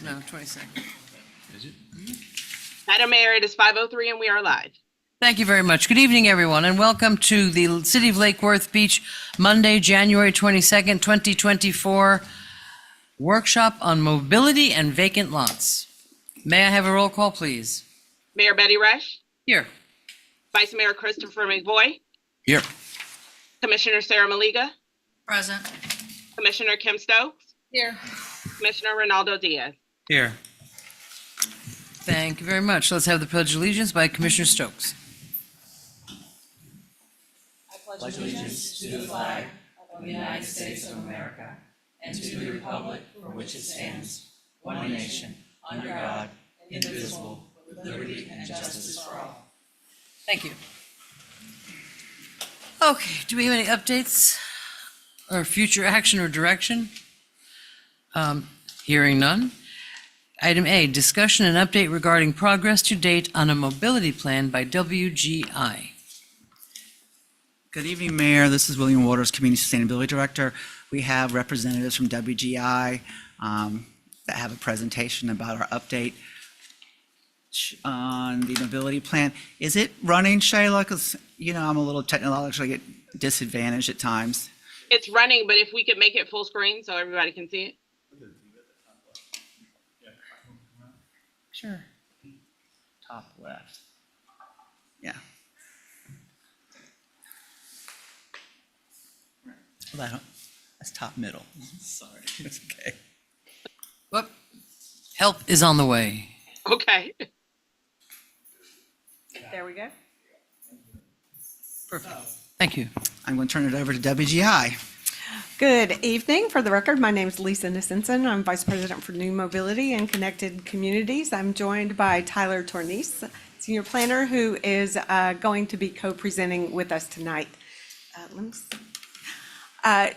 No, 22nd. Is it? Madam Mayor, it is 5:03 and we are live. Thank you very much. Good evening, everyone, and welcome to the City of Lake Worth Beach, Monday, January 22nd, 2024, workshop on mobility and vacant lots. May I have a roll call, please? Mayor Betty Resch, Here. Vice Mayor Christopher McVoy, Here. Commissioner Sarah Maliga, Present. Commissioner Kim Stokes, Here. Commissioner Ronaldo Diaz. Here. Thank you very much. Let's have the Pledge of Allegiance by Commissioner Stokes. Pledge allegiance to the flag of the United States of America and to the republic for which it stands, one nation, under God, indivisible, with liberty and justice for all. Thank you. Okay, do we have any updates or future action or direction? Hearing none. Item A, discussion and update regarding progress to date on a mobility plan by WGI. Good evening, Mayor. This is William Waters, Community Sustainability Director. We have representatives from WGI that have a presentation about our update on the mobility plan. Is it running, Shayla? Because, you know, I'm a little technologically disadvantaged at times. It's running, but if we could make it full screen so everybody can see it. Sure. Top left. Yeah. Well, that's top middle. Sorry. It's okay. Whoop. Help is on the way. Okay. There we go. Perfect. Thank you. I'm going to turn it over to WGI. Good evening. For the record, my name is Lisa Nissenson. I'm Vice President for New Mobility and Connected Communities. I'm joined by Tyler Tornice, Senior Planner, who is going to be co-presenting with us tonight. Let me see.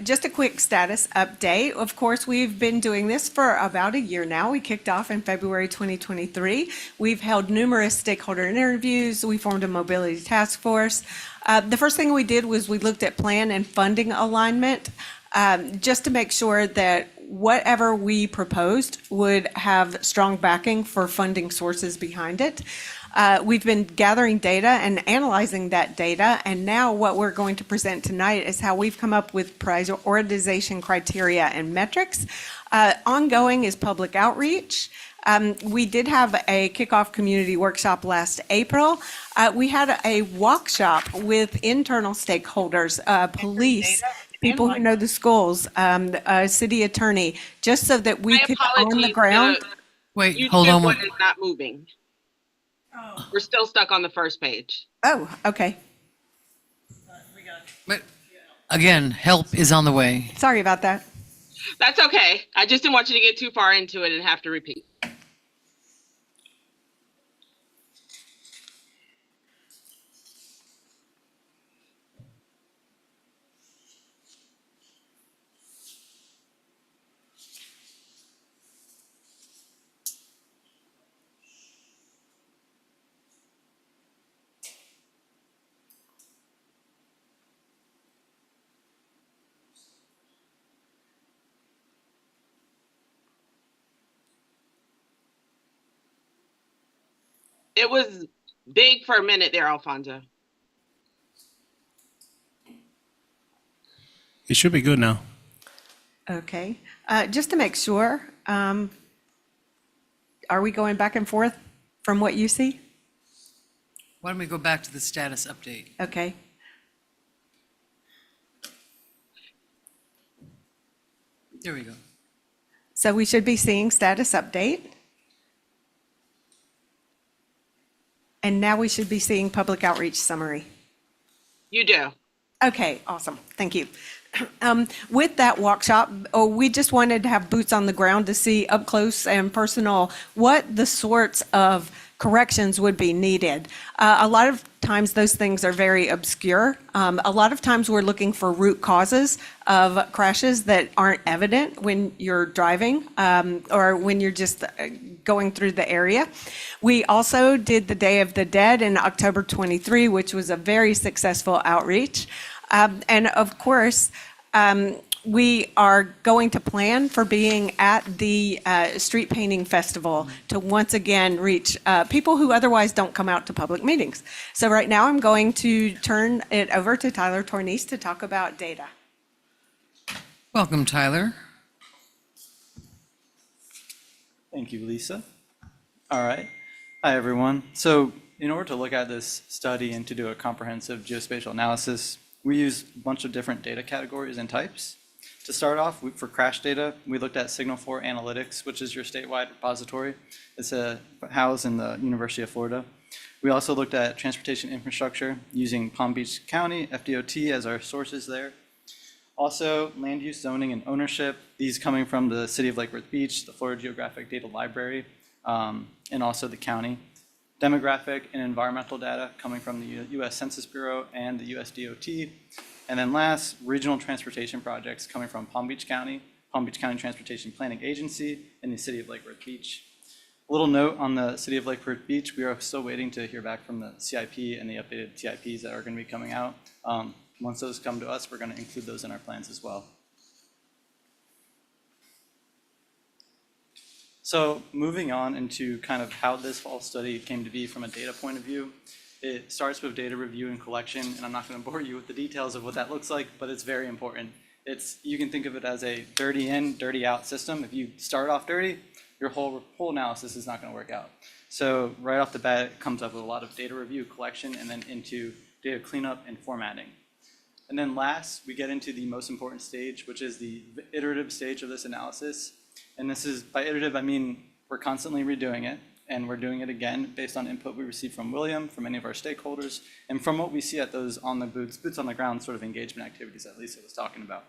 Just a quick status update. Of course, we've been doing this for about a year now. We kicked off in February 2023. We've held numerous stakeholder interviews. We formed a mobility task force. The first thing we did was we looked at plan and funding alignment, just to make sure that whatever we proposed would have strong backing for funding sources behind it. We've been gathering data and analyzing that data, and now what we're going to present tonight is how we've come up with prioritization criteria and metrics. Ongoing is public outreach. We did have a kickoff community workshop last April. We had a workshop with internal stakeholders, police, people who know the schools, city attorney, just so that we My could on the apologies, ground. Wait, YouTube hold on. one is not moving. We're still stuck on the first page. Oh, okay. But again, help is on the way. Sorry about that. That's okay. I just didn't want you to get too far into it and have to repeat. It was big for a minute there, Alfonso. It should be good now. Okay. Just to make sure, are we going back and forth from what you see? Why don't we go back to the status update? Okay. There we go. So we should be seeing status update. And now we should be seeing public outreach summary. You do. Okay, awesome. Thank you. With that workshop, we just wanted to have boots on the ground to see up close and personal what the sorts of corrections would be needed. A lot of times those things are very obscure. A lot of times we're looking for root causes of crashes that aren't evident when you're driving or when you're just going through the area. We also did the Day of the Dead in October 23, which was a very successful outreach. And of course, we are going to plan for being at the Street Painting Festival to once again reach people who otherwise don't come out to public meetings. So right now, I'm going to turn it over to Tyler Tornese to talk about data. Welcome, Tyler. Thank you, Lisa. All right. Hi, everyone. So in order to look at this study and to do a comprehensive geospatial analysis, we use a bunch of different data categories and types. To start off, for crash data, we looked at Signal 4 Analytics, which is your statewide repository. It's housed in the University of Florida. We also looked at transportation infrastructure using Palm Beach County, FDOT as our sources there. Also, land use, zoning, and ownership, these coming from the City of Lake Worth Beach, the Florida Geographic Data Library, and also the county. Demographic and environmental data coming from the U.S. Census Bureau and the USDOT. And then last, regional transportation projects coming from Palm Beach County Transportation Planning Agency, and the City of Lake Worth Beach. A little note on the City of Lake Worth Beach, we are still waiting to hear back from the CIP and the updated TIPs that are going to be coming out. Once those come to us, we're going to include those in our plans as well. So moving on into kind of how this fall study came to be from a data point of view, it starts with data review and collection, and I'm not going to bore you with the details of what that looks like, but it's very important. You can think of it as a dirty in, dirty out system. If you start off dirty, your whole analysis is not going to work out. So right off the bat, it comes up with a lot of data review, collection, and then into data cleanup and formatting. And then last, we get into the most important stage, which is the iterative stage of this analysis. And this is, by iterative, I mean we're constantly redoing it, and we're doing it again based on input we receive from William, from many of our stakeholders, and from what we see at those on the boots on the ground sort of engagement activities that Lisa was talking about.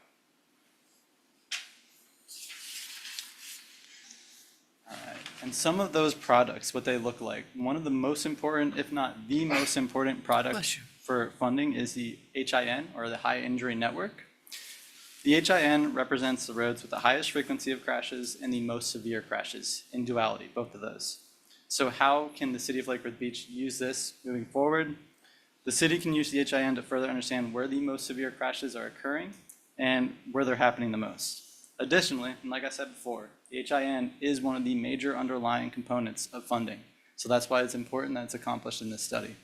All right, and some of those products, what they look like, one of the most important, if not the most important product for funding is the HIN, or the High Injury Network. The HIN represents the roads with the highest frequency of crashes and the most severe crashes in duality, both of those. So how can the City of Lake Worth Beach use this moving forward? The city can use the HIN to further understand where the most severe crashes are occurring and where they're happening the most. Additionally, and like I said before, the HIN is one of the major underlying components of funding. So that's why it's important that it's accomplished in this study.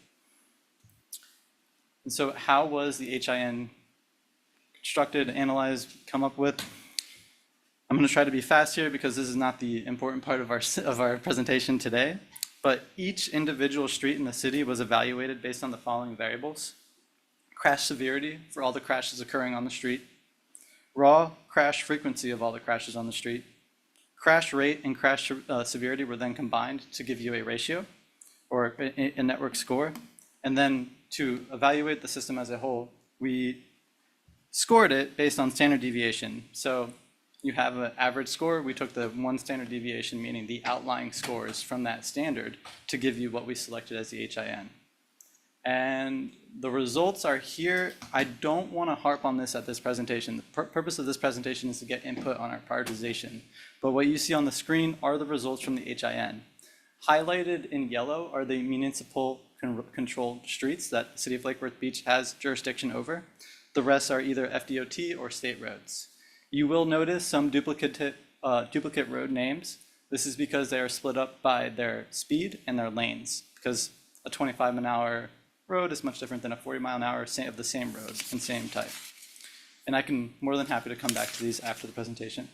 And so how was the HIN constructed, analyzed, come up with? I'm going to try to be fast here because this is not the important part of our presentation today, but each individual street in the city was evaluated based on the following variables: crash severity for all the crashes occurring on the street, raw crash frequency of all the crashes on the street, crash rate and crash severity were then combined to give you a ratio or a network score. And then to evaluate the system as a whole, we scored it based on standard deviation. So you have an average score. We took the one standard deviation, meaning the outlying scores from that standard, to give you what we selected as the HIN. And the results are here. I don't want to harp on this at this presentation. The purpose of this presentation is to get input on our prioritization. But what you see on the screen are the results from the HIN. Highlighted in yellow are the municipal controlled streets that the City of Lake Worth Beach has jurisdiction over. The rest are either FDOT or state roads. You will notice some duplicate road names. This is because they are split up by their speed and their lanes, because a 25-mile-an-hour road is much different than a 40-mile-an-hour of the same road and same type. And I can more than happy to come back to these after the presentation.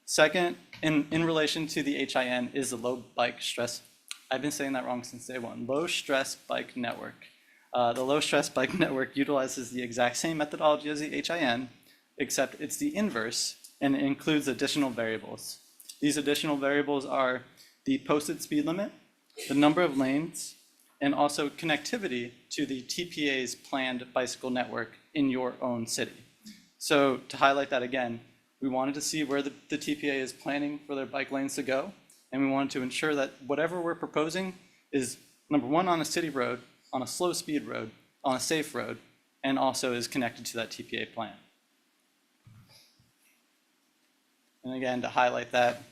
Second, in relation to the HIN is the low bike stress. I've been saying that wrong since day one. Low stress bike network. The low stress bike network utilizes the exact same methodology as the HIN, except it's the inverse, and it includes additional variables. These additional variables are the posted speed limit, the number of lanes, and also connectivity to the TPA's planned bicycle network in your own city. So to highlight that again, we wanted to see where the TPA is planning for their bike lanes to go, and we wanted to ensure that whatever we're proposing is, number one, on a city road, on a slow speed road, on a safe road, and also is connected to that TPA plan. And again, to highlight that,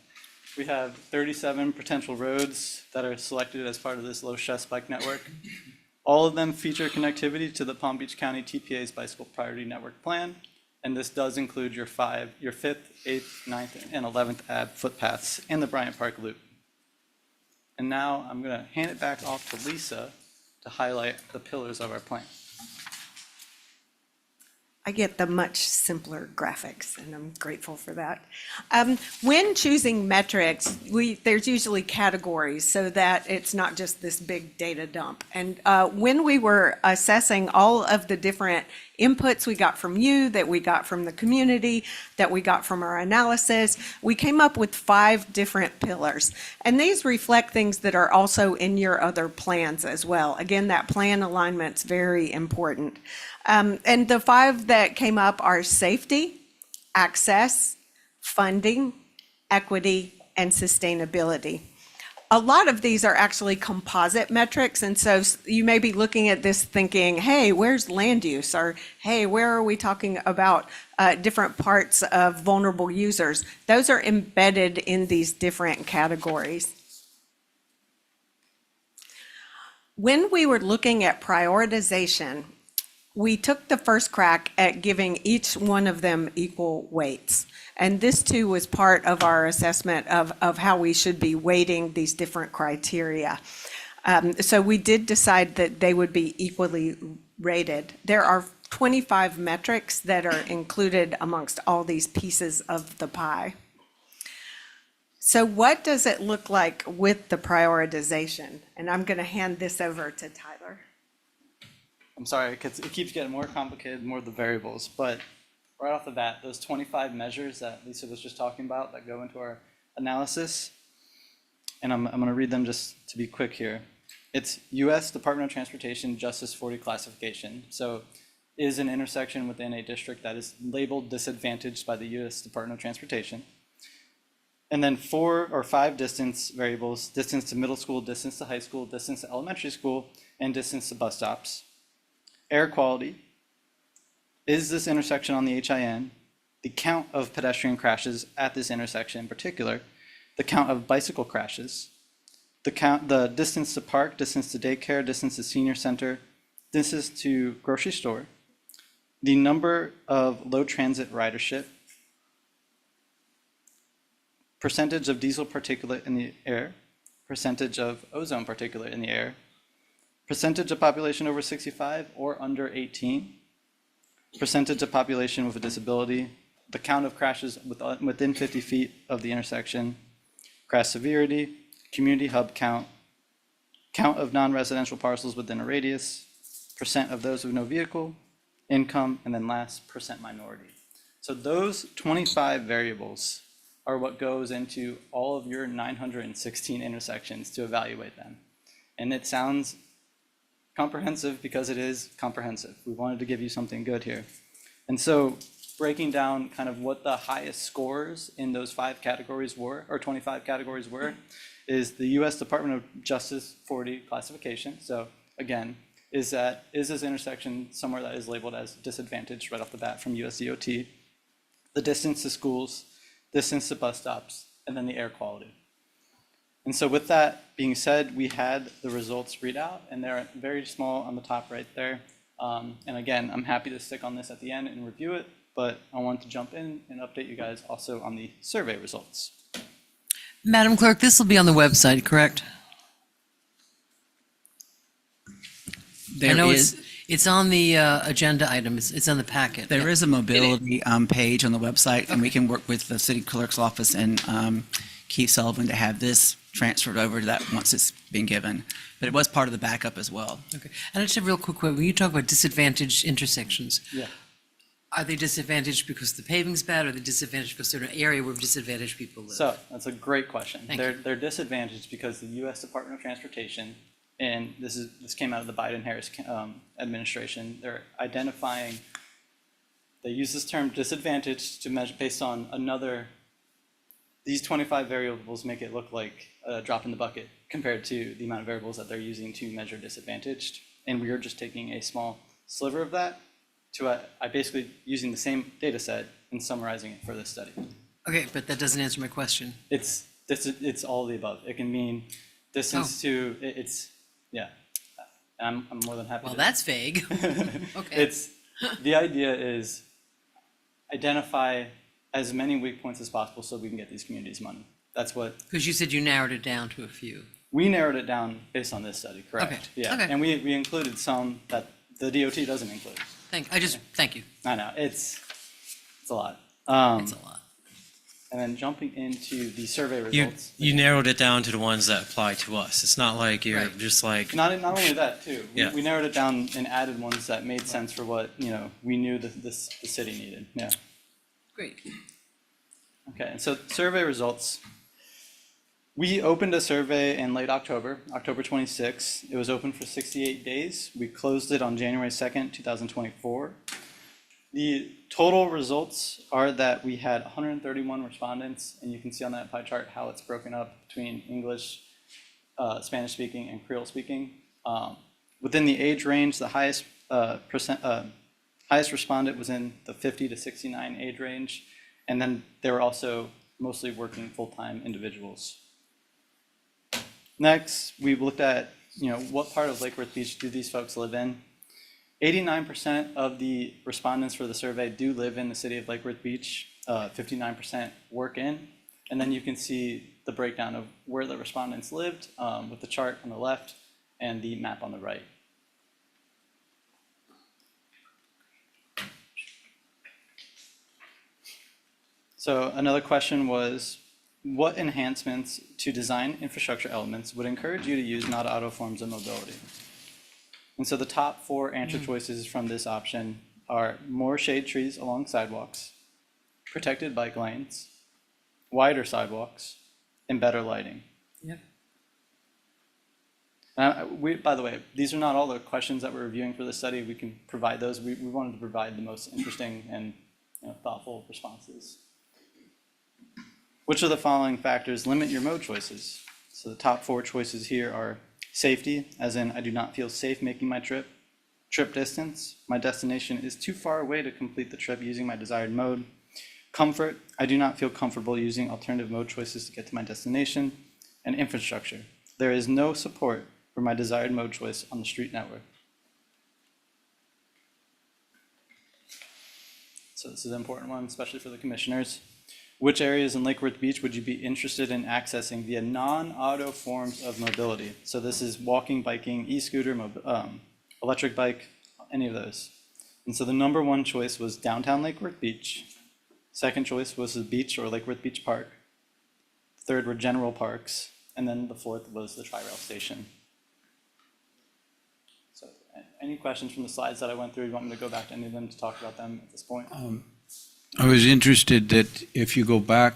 we have 37 potential roads that are selected as part of this low stress bike network. All of them feature connectivity to the Palm Beach County TPA's Bicycle Priority Network Plan. And this does include your 5th, 8th, 9th, and 11th Ave footpaths and the Bryant Park Loop. And now I'm going to hand it back off to Lisa to highlight the pillars of our plan. I get the much simpler graphics, and I'm grateful for that. When choosing metrics, there's usually categories so that it's not just this big data dump. And when we were assessing all of the different inputs we got from you, that we got from the community, that we got from our analysis, we came up with 5 different pillars. And these reflect things that are also in your other plans as well. Again, that plan alignment's very important. And the 5 that came up are safety, access, funding, equity, and sustainability. A lot of these are actually composite metrics, and so you may be looking at this thinking, hey, where's land use? Or, hey, where are we talking about different parts of vulnerable users? Those are embedded in these different categories. When we were looking at prioritization, we took the first crack at giving each one of them equal weights. And this too was part of our assessment of how we should be weighting these different criteria. So we did decide that they would be equally rated. There are 25 metrics that are included amongst all these pieces of the pie. So what does it look like with the prioritization? And I'm going to hand this over to Tyler. I'm sorry, because it keeps getting more complicated, more of the variables, but right off the bat, those 25 measures that Lisa was just talking about that go into our analysis, and I'm going to read them just to be quick here. It's U.S. Department of Transportation Justice 40 classification. So is an intersection within a district that is labeled disadvantaged by the U.S. Department of Transportation. And then 4 or 5 distance variables: distance to middle school, distance to high school, distance to elementary school, and distance to bus stops. Air quality. Is this intersection on the HIN? The count of pedestrian crashes at this intersection in particular. The count of bicycle crashes. The distance to park, distance to daycare, distance to senior center, distance to grocery store. The number of low transit ridership. Percentage of diesel particulate in the air. Percentage of ozone particulate in the air. Percentage of population over 65 or under 18, percentage of population with a disability, the count of crashes within 50 feet of the intersection, crash severity, community hub count, count of non-residential parcels within a radius, percent of those with no vehicle, income, and then last, percent minority. So those 25 variables are what goes into all of your 916 intersections to evaluate them. And it sounds comprehensive because it is comprehensive. We wanted to give you something good here. And so breaking down kind of what the highest scores in those 5 categories were, or 25 categories were, is the U.S. Department of Justice 40 classification. So again, is this intersection somewhere that is labeled as disadvantaged right off the bat from USDOT? The distance to schools, distance to bus stops, and then the air quality. And so with that being said, we had the results read out, and they're very small on the top right there. And again, I'm happy to stick on this at the end and review it, but I wanted to jump in and update you guys also on the survey results. Madam Clerk, this will be on the website, correct? I know it's on the agenda item. It's on the packet. There is a mobility page on the website, and we can work with the city clerk's office and Keith Sullivan to have this transferred over to that once it's been given. But it was part of the backup as well. Okay. And just a real quick one, when you talk about disadvantaged intersections, Yeah. are they disadvantaged because the paving's bad, or are they disadvantaged because they're in an area where disadvantaged people live? So that's a great question. Thank They're disadvantaged because the U.S. Department of Transportation, and this came out of the Biden-Harris administration, they're identifying, they use this term disadvantaged to measure based on these 25 variables make it look like a drop in the bucket compared to the amount of variables that they're using to measure disadvantaged. And we are just taking a small sliver of that to I basically using the same data set and summarizing it for this study. Okay, but that doesn't answer my question. It's all of the above. It can mean distance to, yeah. I'm more than happy Well, to. that's vague. Okay. The idea is identify as many weak points as possible so we can get these communities money. That's what, Because you said you narrowed it down to a few. we narrowed it down based on this study, correct? Okay, Yeah, okay. and we included some that the DOT doesn't include. Thank you. I know, it's a lot. It's a lot. And then jumping into the survey You, results. you narrowed it down to the ones that apply to us. It's not like you're Right. just like, Not only that too, Yeah. we narrowed it down and added ones that made sense for what, we knew the city needed, yeah. Great. Okay, and so survey results. We opened a survey in late October, October 26th. It was open for 68 days. We closed it on January 2nd, 2024. The total results are that we had 131 respondents, and you can see on that pie chart how it's broken up between English, Spanish speaking, and Creole speaking. Within the age range, the highest highest respondent was in the 50 to 69 age range, and then they were also mostly working full-time individuals. Next, we looked at what part of Lake Worth Beach do these folks live in. 89% of the respondents for the survey do live in the city of Lake Worth Beach. 59% work in, and then you can see the breakdown of where the respondents lived with the chart on the left and the map on the right. So another question was, what enhancements to design infrastructure elements would encourage you to use not-auto forms of mobility? And so the top 4 answer choices from this option are more shade trees along sidewalks, protected bike lanes, wider sidewalks, and better lighting. Yep. By the way, these are not all the questions that we're reviewing for the study. We can provide those. We wanted to provide the most interesting and thoughtful responses. Which of the following factors limit your mode choices? So the top 4 choices here are safety, as in I do not feel safe making my trip. Trip distance, my destination is too far away to complete the trip using my desired mode. Comfort, I do not feel comfortable using alternative mode choices to get to my destination. And infrastructure, there is no support for my desired mode choice on the street network. So this is an important one, especially for the commissioners. Which areas in Lake Worth Beach would you be interested in accessing via non-auto forms of mobility? So this is walking, biking, e-scooter, electric bike, any of those. And so the number 1 choice was downtown Lake Worth Beach. Second choice was the beach or Lake Worth Beach Park. Third were general parks. And then the 4th was the Tri-Rail station. So any questions from the slides that I went through? Do you want me to go back to any of them to talk about them at this point? I was interested that if you go back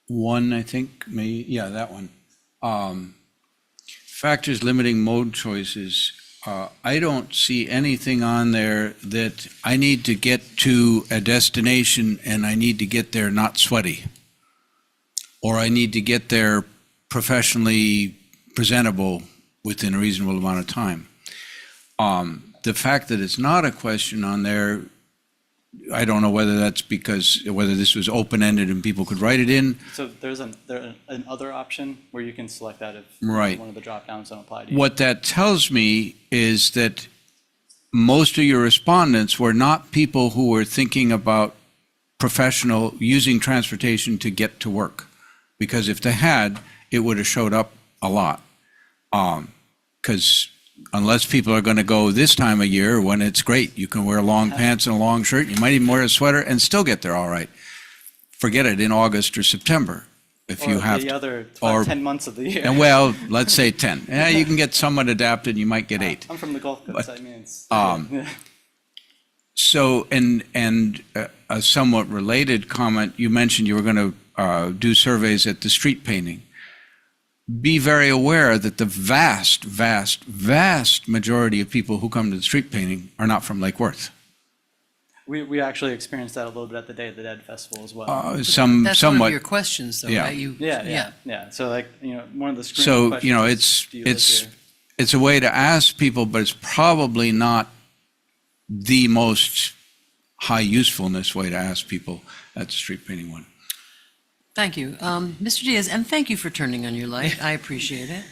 one, I think, that one. Factors limiting mode choices. I don't see anything on there that I need to get to a destination and I need to get there not sweaty. Or I need to get there professionally presentable within a reasonable amount of time. The fact that it's not a question on there, I don't know whether that's whether this was open-ended and people could write it in. So there's an other option where you can select that if Right. one of the drop-downs don't apply to you. What that tells me is that most of your respondents were not people who were thinking about using transportation to get to work. Because if they had, it would have showed up a lot. Because unless people are going to go this time of year when it's great, you can wear long pants and a long shirt, you might even wear a sweater and still get there all right. Forget it in August or September if you have the to. other or- 10 months of the year. And well, let's say 10. Yeah, you can get somewhat adapted, you might get 8. I'm from the Gulf Coast, I mean, it's. So, and a somewhat related comment, you mentioned you were going to do surveys at the street painting. Be very aware that the vast, vast, vast majority of people who come to the street painting are not from Lake Worth. We actually experienced that a little bit at the Day of the Dead festival as well. That's one of Somewhat. your questions, though, Yeah. right? Yeah. So like, one of the screening So, questions is, do you live here? it's a way to ask people, but it's probably not the most high usefulness way to ask people at the street painting one. Thank you. Mr. Diaz, and thank you for turning on your light. I appreciate it.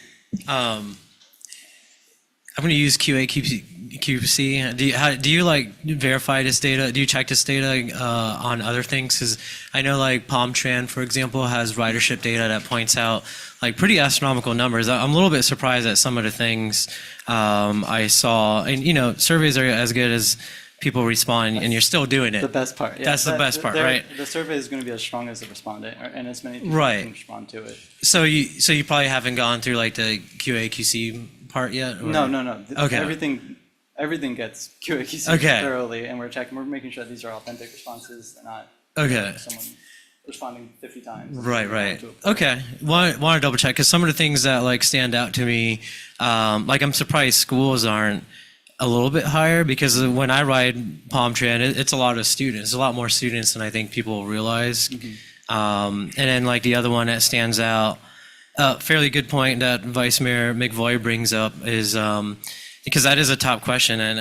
I'm going to use QA/QC. Do you like verify this data? Do you check this data on other things? Because I know like PalmTran, for example, has ridership data that points out like pretty astronomical numbers. I'm a little bit surprised at some of the things I saw. And you know, surveys are as good as people respond, and you're still doing it. The best part. Yeah. That's the best part, right? The survey is going to be as strong as the respondent, and as many people Right. can respond to it. So you probably haven't gone through like the QA/QC part yet? Or? No. Okay. Everything gets QA/QC Okay. thoroughly, and we're making sure these are authentic responses, and not Okay. someone responding 50 times. Right. to a- Okay. Want to double check because some of the things that like stand out to me, like I'm surprised schools aren't a little bit higher because when I ride PalmTran, it's a lot of students, a lot more students than I think people realize. And then like the other one that stands out, fairly good point that Vice Mayor McVoy brings up is because that is a top question, and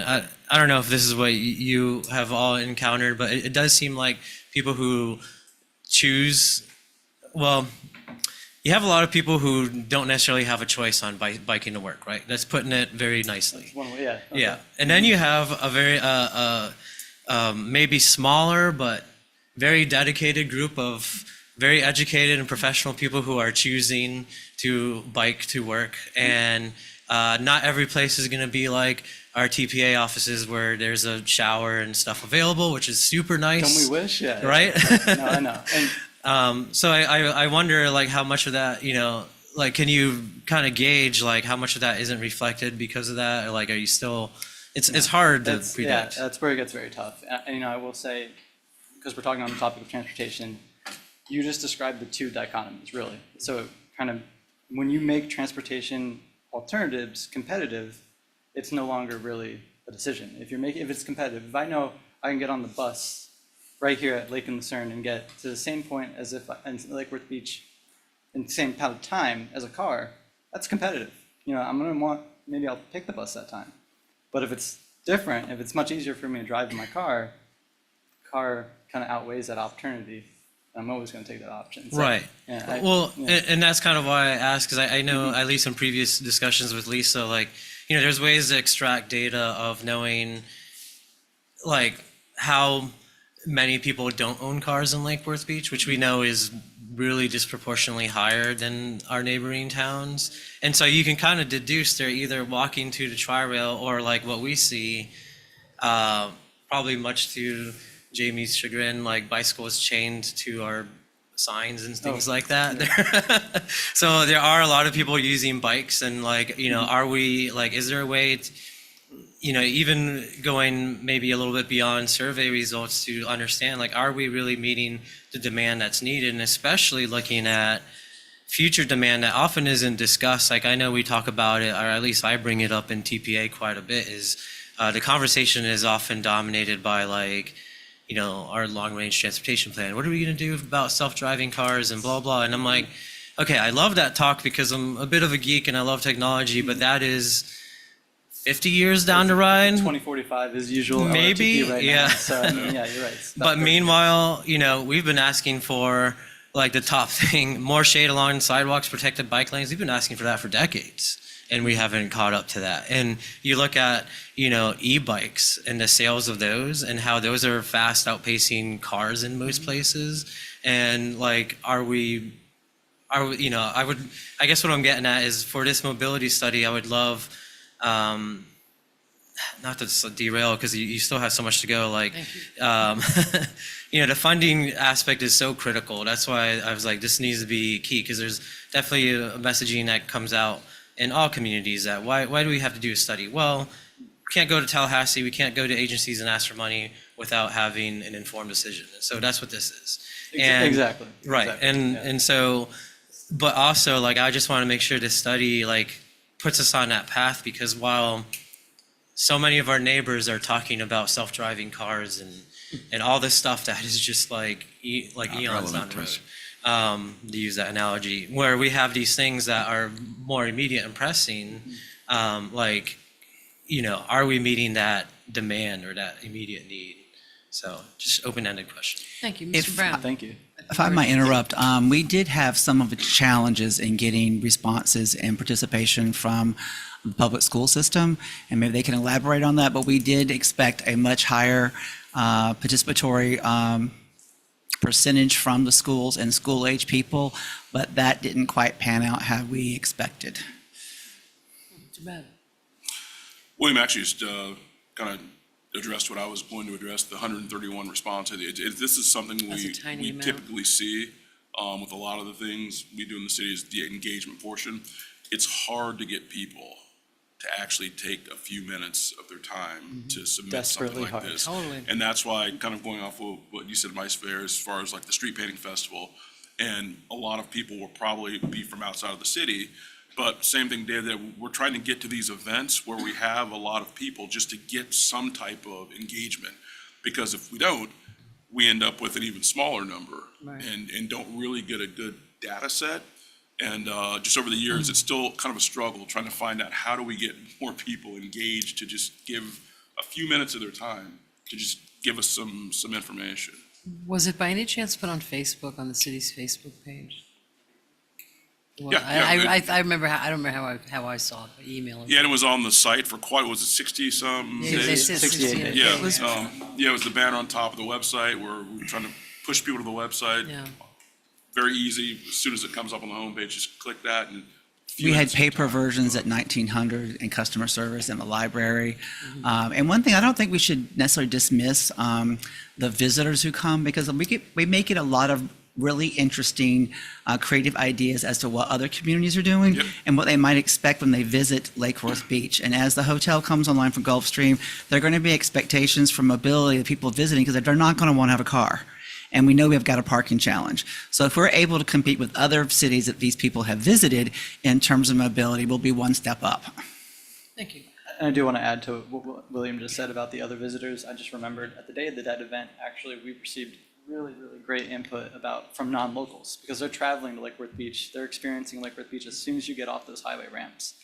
I don't know if this is what you have all encountered, but it does seem like people who choose, well, you have a lot of people who don't necessarily have a choice on biking to work, right? That's putting it very nicely. One way, yeah. Okay. Yeah, and then you have a very maybe smaller but very dedicated group of very educated and professional people who are choosing to bike to work, and not every place is going to be like our TPA offices where there's a shower and stuff available, which is super nice. Don't we wish? Yeah. Right? No, I know. And So I wonder like how much of that, you know, like can you kind of gauge like how much of that isn't reflected because of that? Or like are you still, it's hard to that's, predict. yeah, that's where it gets very tough. And you know, I will say, because we're talking on the topic of transportation, you just described the two dichotomies, really. So kind of when you make transportation alternatives competitive, it's no longer really a decision. If it's competitive, if I know I can get on the bus right here at Lake and Lucerne and get to the same point as if in Lake Worth Beach in the same amount of time as a car, that's competitive. You know, I'm gonna maybe I'll take the bus that time. But if it's different, if it's much easier for me to drive in my car kind of outweighs that opportunity. I'm always going to take that option. So, Right. Yeah, Well, yeah. and that's kind of why I asked, because I know at least in previous discussions with Lisa, like, you know, there's ways to extract data of knowing like how many people don't own cars in Lake Worth Beach, which we know is really disproportionately higher than our neighboring towns. And so you can kind of deduce they're either walking to the tri-rail or like what we see, probably much to Jamie's chagrin, like bicycles chained to our signs and things like that. So there are a lot of people using bikes and like, you know, are we like, is there a way to, you know, even going maybe a little bit beyond survey results to understand, like, are we really meeting the demand that's needed? And especially looking at future demand that often isn't discussed. Like, I know we talk about it, or at least I bring it up in TPA quite a bit, is the conversation is often dominated by like, you know, our long-range transportation plan. What are we going to do about self-driving cars and blah, blah. And I'm like, okay, I love that talk because I'm a bit of a geek and I love technology, but that is 50 years down the ride. 2045 is usual. Maybe, RTP right yeah. Now. So, I mean, yeah, you're right. It's about But 30. meanwhile, you know, we've been asking for like the top thing, more shade along sidewalks, protected bike lanes. We've been asking for that for decades, and we haven't caught up to that. And you look at, you know, e-bikes and the sales of those and how those are fast outpacing cars in most places. And like, are we, you know, I guess what I'm getting at is for this mobility study, I would love, not to derail because you still have so much to go, like, you know, the funding aspect is so critical. That's why I was like, this needs to be key, because there's definitely a messaging that comes out in all communities that why do we have to do a study? Well, we can't go to Tallahassee, we can't go to agencies and ask for money without having an informed decision. And so that's what this is. And, Exactly. Right. Exactly. And so, but also like, I just want to make sure this study like puts us on that path, because while so many of our neighbors are talking about self-driving cars and all this stuff that is just like eons down the road, to use that analogy, where we have these things that are more immediate and pressing, like, you know, are we meeting that demand or that immediate need? So just open-ended question. Thank you, If- Mr. Brown. Thank you. If I might interrupt, we did have some of the challenges in getting responses and participation from the public school system, and maybe they can elaborate on that, but we did expect a much higher participatory percentage from the schools and school-age people, but that didn't quite pan out how we expected. Too bad. William actually just kind of addressed what I was going to address, the 131 response. This is something That's a we tiny we amount. typically see with a lot of the things we do in the city is the engagement portion. It's hard to get people to actually take a few minutes of their time to submit something Desperately like hard. this. Totally. And that's why, kind of going off of what you said, Vice Mayor, as far as like the street painting festival, and a lot of people will probably be from outside of the city. But same thing, Dave, that we're trying to get to these events where we have a lot of people just to get some type of engagement. Because if we don't, we end up with an even smaller number Right. and don't really get a good data set. And just over the years, it's still kind of a struggle trying to find out how do we get more people engaged to just give a few minutes of their time to just give us some information. Was it by any chance put on Facebook, on the city's Facebook page? Well, Yeah, I remember, I don't remember how I saw it, by email. Yeah, and it was on the site for quite, was it 60-some Yeah, they days? said 68 16. days. Yeah, It was- it was the banner on top of the website where we were trying to push people to the website. Yeah. Very easy. As soon as it comes up on the homepage, just click that and. a few We had minutes of your paper time. versions at 1900 and customer service in the library. And one thing I don't think we should necessarily dismiss the visitors who come, because we make it a lot of really interesting, creative ideas as to what other communities are doing Yep. and what they might expect when they visit Lake Worth Beach. And as the hotel comes online for Gulfstream, there are going to be expectations for mobility of people visiting because they're not going to want to have a car. And we know we've got a parking challenge. So if we're able to compete with other cities that these people have visited in terms of mobility, we'll be one step up. Thank you. And I do want to add to what William just said about the other visitors. I just remembered at the Day of the Dead event, actually, we received really, really great input from non-locals because they're traveling to Lake Worth Beach. They're experiencing Lake Worth Beach as soon as you get off those highway ramps.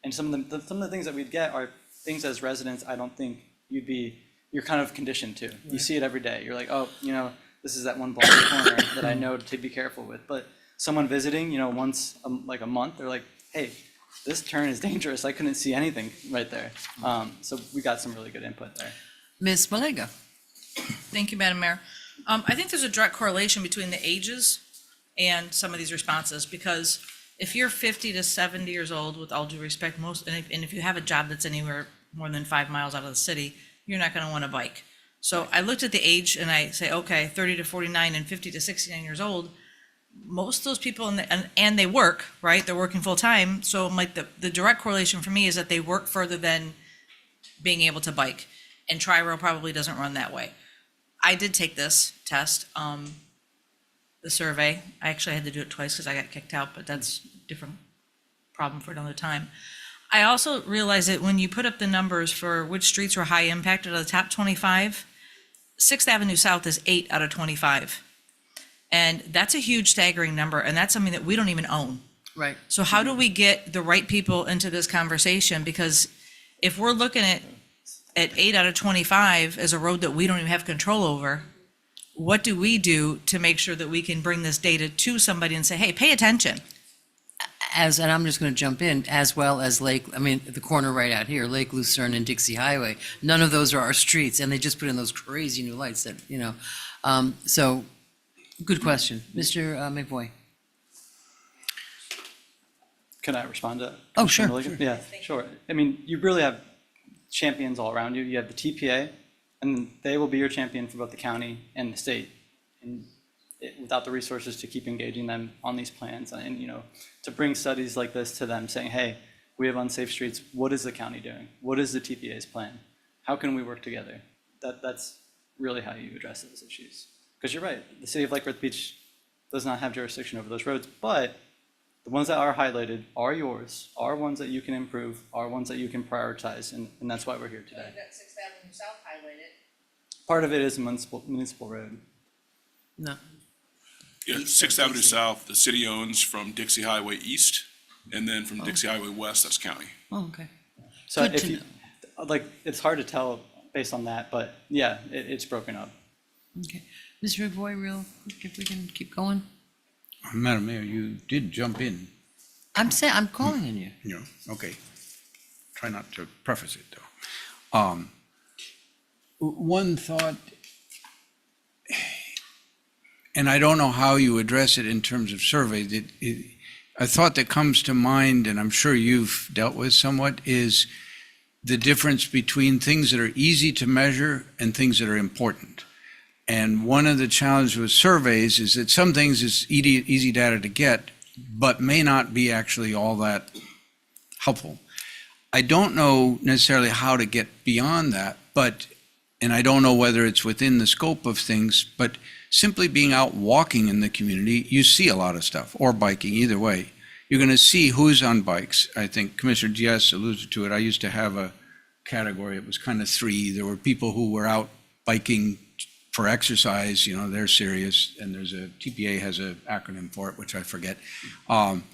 And some of the things that we'd get are things as residents I don't think you're kind of conditioned to. You see it every day. You're like, oh, this is that one blind corner that I know to be careful with. But someone visiting, once like a month, they're like, hey, this turn is dangerous. I couldn't see anything right there. So we got some really good input there. Ms. Malega? Thank you, Madam Mayor. I think there's a direct correlation between the ages and some of these responses, because if you're 50 to 70 years old, with all due respect, and if you have a job that's anywhere more than 5 miles out of the city, you're not going to want a bike. So I looked at the age and I say, okay, 30 to 49 and 50 to 69 years old, most of those people, and they work, right? They're working full time. So I'm like, the direct correlation for me is that they work further than being able to bike. And Tri-Rail probably doesn't run that way. I did take this test, the survey. I actually had to do it twice because I got kicked out, but that's a different problem for another time. I also realized that when you put up the numbers for which streets were high impact out of the top 25, 6th Avenue South is 8 out of 25. And that's a huge staggering number, and that's something that we don't even own. Right. So how do we get the right people into this conversation? Because if we're looking at 8 out of 25 as a road that we don't even have control over, what do we do to make sure that we can bring this data to somebody and say, hey, pay attention? And I'm just going to jump in, as well as the corner right out here, Lake Lucerne and Dixie Highway. None of those are our streets, and they just put in those crazy new lights that, so, good question. Mr. McVoy? Can I respond to that? Oh, sure, Commissioner Milligan? Yeah, sure. I mean, you really have champions all around you. You have the TPA, and they will be your champion for both the county and the state. And without the resources to keep engaging them on these plans and, to bring studies like this to them saying, hey, we have unsafe streets. What is the county doing? What is the TPA's plan? How can we work together? That's really how you address those issues. Because you're right, the city of Lake Worth Beach does not have jurisdiction over those roads, but the ones that are highlighted are yours, are ones that you can improve, are ones that you can prioritize, and that's why we're here today. Got 6th Avenue South highlighted. Part of it is a municipal road. No. Yeah, 6th Avenue South, the city owns from Dixie Highway East, and then from Dixie Highway West, that's county. Oh, okay. So Good if to you, it's hard to tell based on that, but yeah, it's broken up. Okay. Mr. McVoy, real quick, if we can keep going? Madam Mayor, you did jump in, I'm calling on you. okay. try not to preface it, though. One thought, and I don't know how you address it in terms of surveys, a thought that comes to mind, and I'm sure you've dealt with somewhat, is the difference between things that are easy to measure and things that are important. And one of the challenges with surveys is that some things is easy data to get, but may not be actually all that helpful. I don't know necessarily how to get beyond that, and I don't know whether it's within the scope of things, but simply being out walking in the community, you see a lot of stuff, or biking, either way. You're going to see who's on bikes. I think Commissioner Diaz alluded to it. I used to have a category, it was kind of three. There were people who were out biking for exercise, they're serious, and there's TPA has an acronym for it, which I forget. And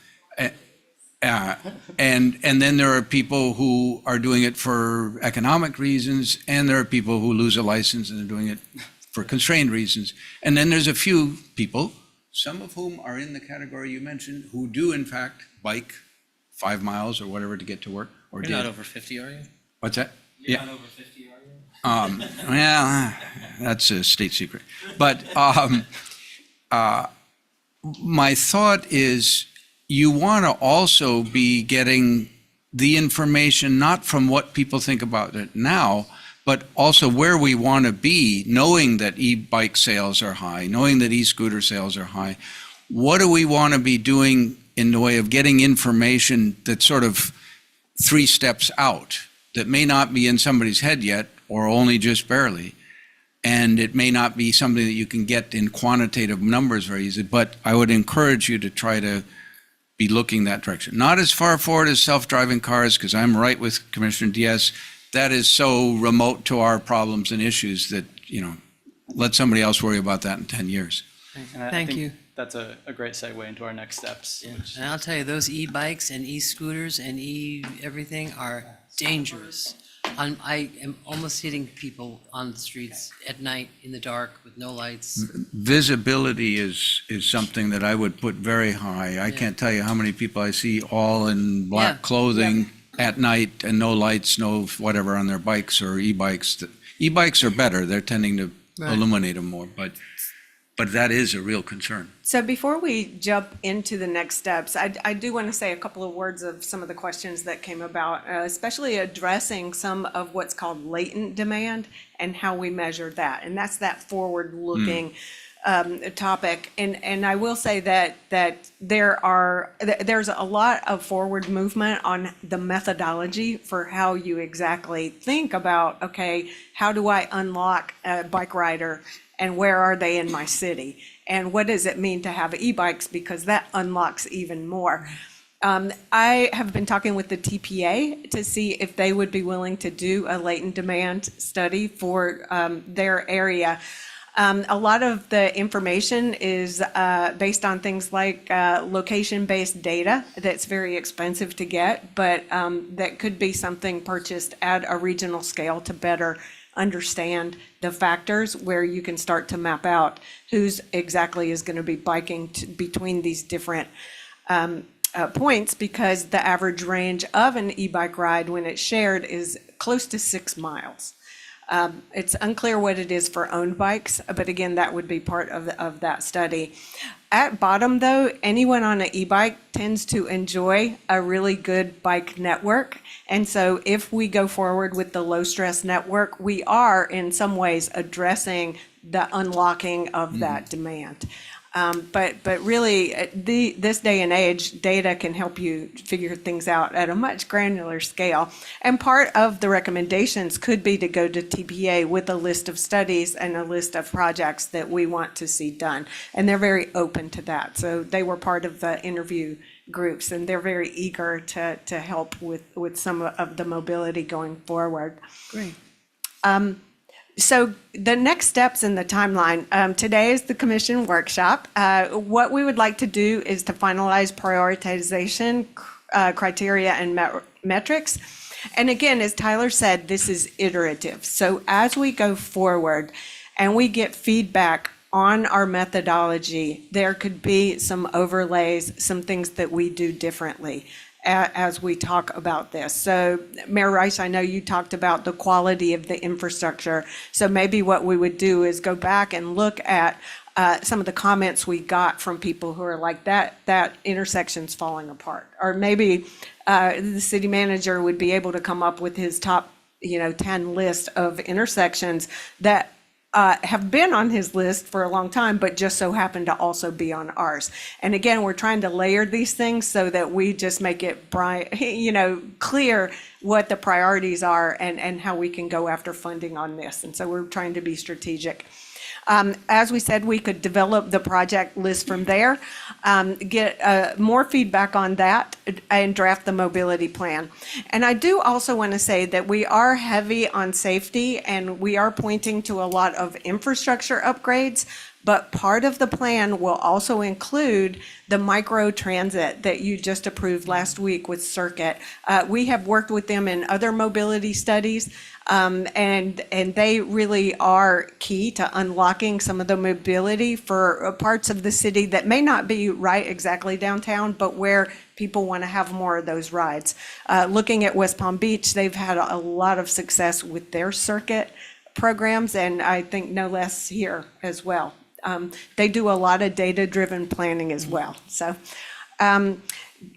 then there are people who are doing it for economic reasons, and there are people who lose a license and are doing it for constrained reasons. And then there's a few people, some of whom are in the category you mentioned, who do in fact bike 5 miles or whatever to get to work. Or You're not over 50, are you? What's that? You're not over 50, are you? Well, that's a state secret. But my thought is you want to also be getting the information not from what people think about it now, but also where we want to be, knowing that e-bike sales are high, knowing that e-scooter sales are high. What do we want to be doing in the way of getting information that's sort of 3 steps out, that may not be in somebody's head yet, or only just barely, and it may not be something that you can get in quantitative numbers very easily, but I would encourage you to try to be looking that direction. Not as far forward as self-driving cars, because I'm right with Commissioner Diaz. That is so remote to our problems and issues that, let somebody else worry about that in 10 years. And I Thank think you. that's a great segue into our next steps. And I'll tell you, those e-bikes and e-scooters and everything are dangerous. I am almost hitting people on the streets at night in the dark with no lights. Visibility is something that I would put very high. I can't tell you how many people I see all in black Yeah. clothing at night and no lights, no whatever on their bikes or e-bikes. E-bikes are better. They're tending to Right. illuminate them more, but that is a real concern. So before we jump into the next steps, I do want to say a couple of words of some of the questions that came about, especially addressing some of what's called latent demand and how we measure that. And that's that forward-looking topic. And I will say that there's a lot of forward movement on the methodology for how you exactly think about, okay, how do I unlock a bike rider? And where are they in my city? And what does it mean to have e-bikes? Because that unlocks even more. I have been talking with the TPA to see if they would be willing to do a latent demand study for their area. A lot of the information is based on things like location-based data that's very expensive to get, but that could be something purchased at a regional scale to better understand the factors where you can start to map out who's exactly is going to be biking between these different points, because the average range of an e-bike ride when it's shared is close to 6 miles. It's unclear what it is for owned bikes, but again, that would be part of that study. At bottom, though, anyone on an e-bike tends to enjoy a really good bike network. And so if we go forward with the low-stress network, we are in some ways addressing the unlocking of that demand. But really, this day and age, data can help you figure things out at a much granular scale. And part of the recommendations could be to go to TPA with a list of studies and a list of projects that we want to see done. And they're very open to that. So they were part of the interview groups, and they're very eager to help with some of the mobility going forward. Great. So the next steps in the timeline, today is the commission workshop. What we would like to do is to finalize prioritization criteria and metrics. And again, as Tyler said, this is iterative. So as we go forward and we get feedback on our methodology, there could be some overlays, some things that we do differently. as we talk about this. So Mayor Rice, I know you talked about the quality of the infrastructure. So maybe what we would do is go back and look at some of the comments we got from people who are like, that intersection's falling apart. Or maybe the city manager would be able to come up with his top 10 list of intersections that have been on his list for a long time, but just so happen to also be on ours. And again, we're trying to layer these things so that we just make it clear what the priorities are and how we can go after funding on this. And so we're trying to be strategic. As we said, we could develop the project list from there, get more feedback on that, and draft the mobility plan. And I do also want to say that we are heavy on safety, and we are pointing to a lot of infrastructure upgrades. But part of the plan will also include the micro transit that you just approved last week with Circuit. We have worked with them in other mobility studies, and they really are key to unlocking some of the mobility for parts of the city that may not be right exactly downtown, but where people want to have more of those rides. Looking at West Palm Beach, they've had a lot of success with their Circuit programs, and I think no less here as well. They do a lot of data-driven planning as well. So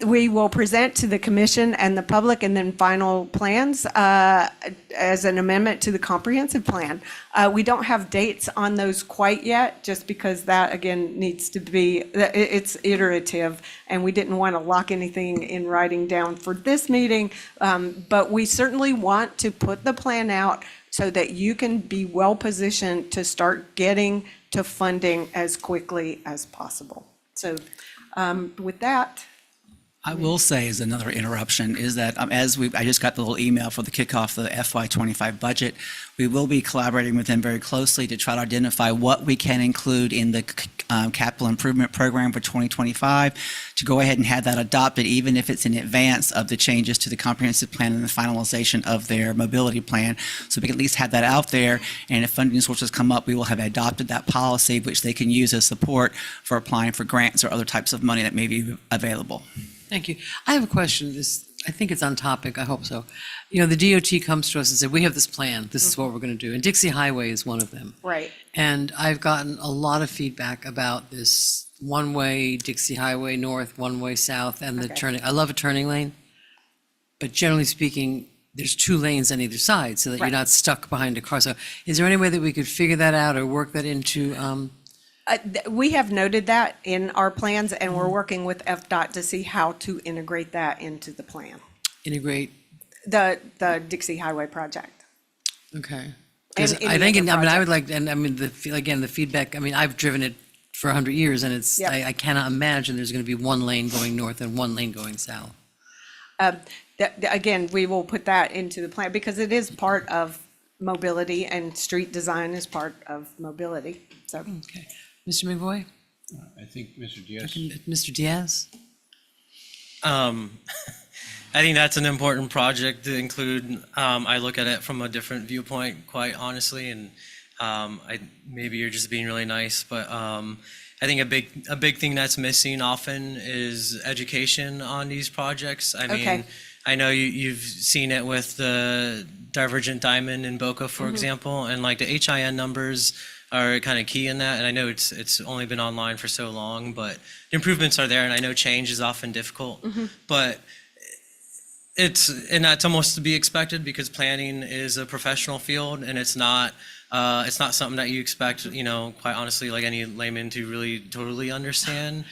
we will present to the commission and the public and then final plans as an amendment to the comprehensive plan. We don't have dates on those quite yet, just because that, again, needs to be, it's iterative, and we didn't want to lock anything in writing down for this meeting. But we certainly want to put the plan out so that you can be well-positioned to start getting to funding as quickly as possible. So with that. I will say, as another interruption, is that I just got the little email for the kickoff of the FY25 budget. We will be collaborating with them very closely to try to identify what we can include in the capital improvement program for 2025, to go ahead and have that adopted, even if it's in advance of the changes to the comprehensive plan and the finalization of their mobility plan. So we can at least have that out there, and if funding sources come up, we will have adopted that policy, which they can use as support for applying for grants or other types of money that may be available. Thank you. I have a question. I think it's on topic. I hope so. The DOT comes to us and said, we have this plan. This is what we're going to do. And Dixie Highway is one of them. Right. And I've gotten a lot of feedback about this one-way Dixie Highway north, one-way south, and the turning. I love a turning lane. But generally speaking, there's 2 lanes on either side so that you're not stuck behind a car. So is there any way that we could figure that out or work that into we have noted that in our plans, and we're working with FDOT to see how to integrate that into the plan. integrate? The Dixie Highway project. Okay. And 'Cause I any think, other I would like, and the feedback, I've driven it for 100 years, and it's, Yep. I cannot imagine there's going to be one lane going north and one lane going south. Again, we will put that into the plan because it is part of mobility, and street design is part of mobility. So Okay. Mr. McVoy? I think Mr. Diaz. Mr. Diaz? I think that's an important project to include. I look at it from a different viewpoint, quite honestly, and maybe you're just being really nice, but I think a big thing that's missing often is education on these projects. I mean, Okay. I know you've seen it with the Divergent Diamond in Boca, for example, and like the HIN numbers are kind of key in that. And I know it's only been online for so long, but the improvements are there, and I know change is often difficult, but that's almost to be expected because planning is a professional field, and it's not something that you expect, quite honestly, like any layman to really totally understand.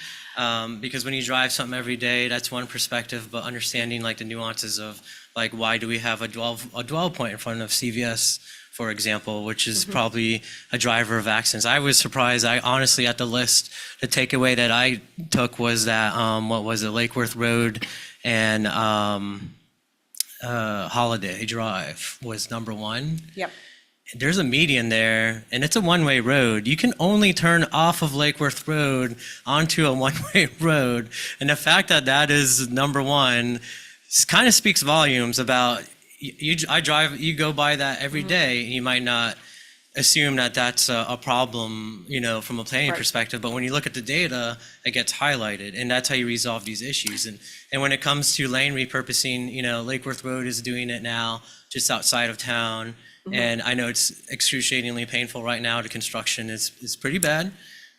Because when you drive something every day, that's one perspective, but understanding like the nuances of like, why do we have a dwell point in front of CVS, for example, which is probably a driver of accidents. I was surprised. I honestly, at the list, the takeaway that I took was that, what was it, Lake Worth Road and Holiday Drive was number 1. Yep. There's a median there, and it's a one-way road. You can only turn off of Lake Worth Road onto a one-way road. And the fact that that is number 1 kind of speaks volumes about you go by that every day, and you might not assume that that's a problem, from a planning Right. perspective. But when you look at the data, it gets highlighted, and that's how you resolve these issues. And when it comes to lane repurposing, Lake Worth Road is doing it now, just outside of town. And I know it's excruciatingly painful right now. The construction is pretty bad.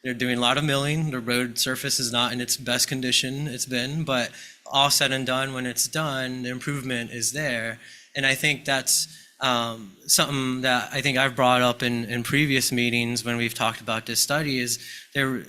They're doing a lot of milling. The road surface is not in its best condition it's been, but all said and done, when it's done, the improvement is there. And I think that's something that I think I've brought up in previous meetings when we've talked about this study is there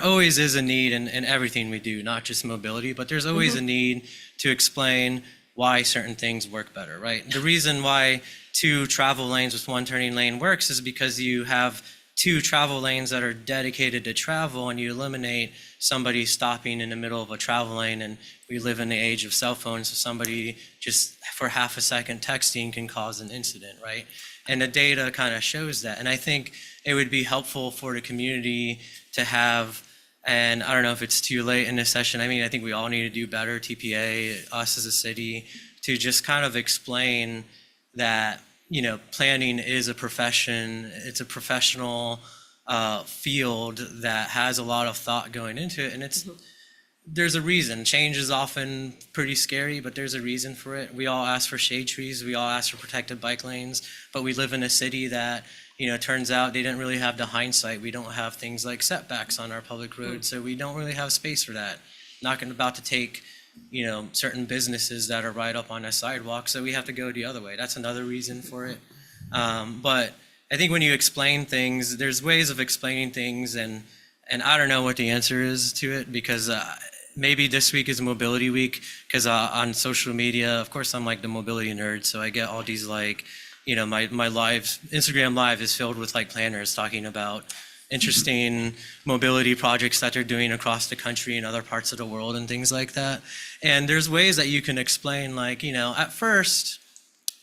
always is a need in everything we do, not just mobility, but there's always a need to explain why certain things work better, right? The reason why 2 travel lanes with 1 turning lane works is because you have 2 travel lanes that are dedicated to travel, and you eliminate somebody stopping in the middle of a travel lane. And we live in the age of cell phones, so somebody just for half a second texting can cause an incident, right? And the data kind of shows that. And I think it would be helpful for the community to have, and I don't know if it's too late in this session, I mean, I think we all need to do better, TPA, us as a city, to just kind of explain that planning is a profession. It's a professional field that has a lot of thought going into it, and there's a reason. Change is often pretty scary, but there's a reason for it. We all ask for shade trees. We all ask for protected bike lanes, but we live in a city that turns out they didn't really have the hindsight. We don't have things like setbacks on our public roads, so we don't really have space for that. Not about to take certain businesses that are right up on a sidewalk, so we have to go the other way. That's another reason for it. But I think when you explain things, there's ways of explaining things, and I don't know what the answer is to it, because maybe this week is mobility week, because on social media, of course, I'm like the mobility nerd, so I get all these my lives, Instagram live is filled with planners talking about interesting mobility projects that they're doing across the country and other parts of the world and things like that. And there's ways that you can explain, at first,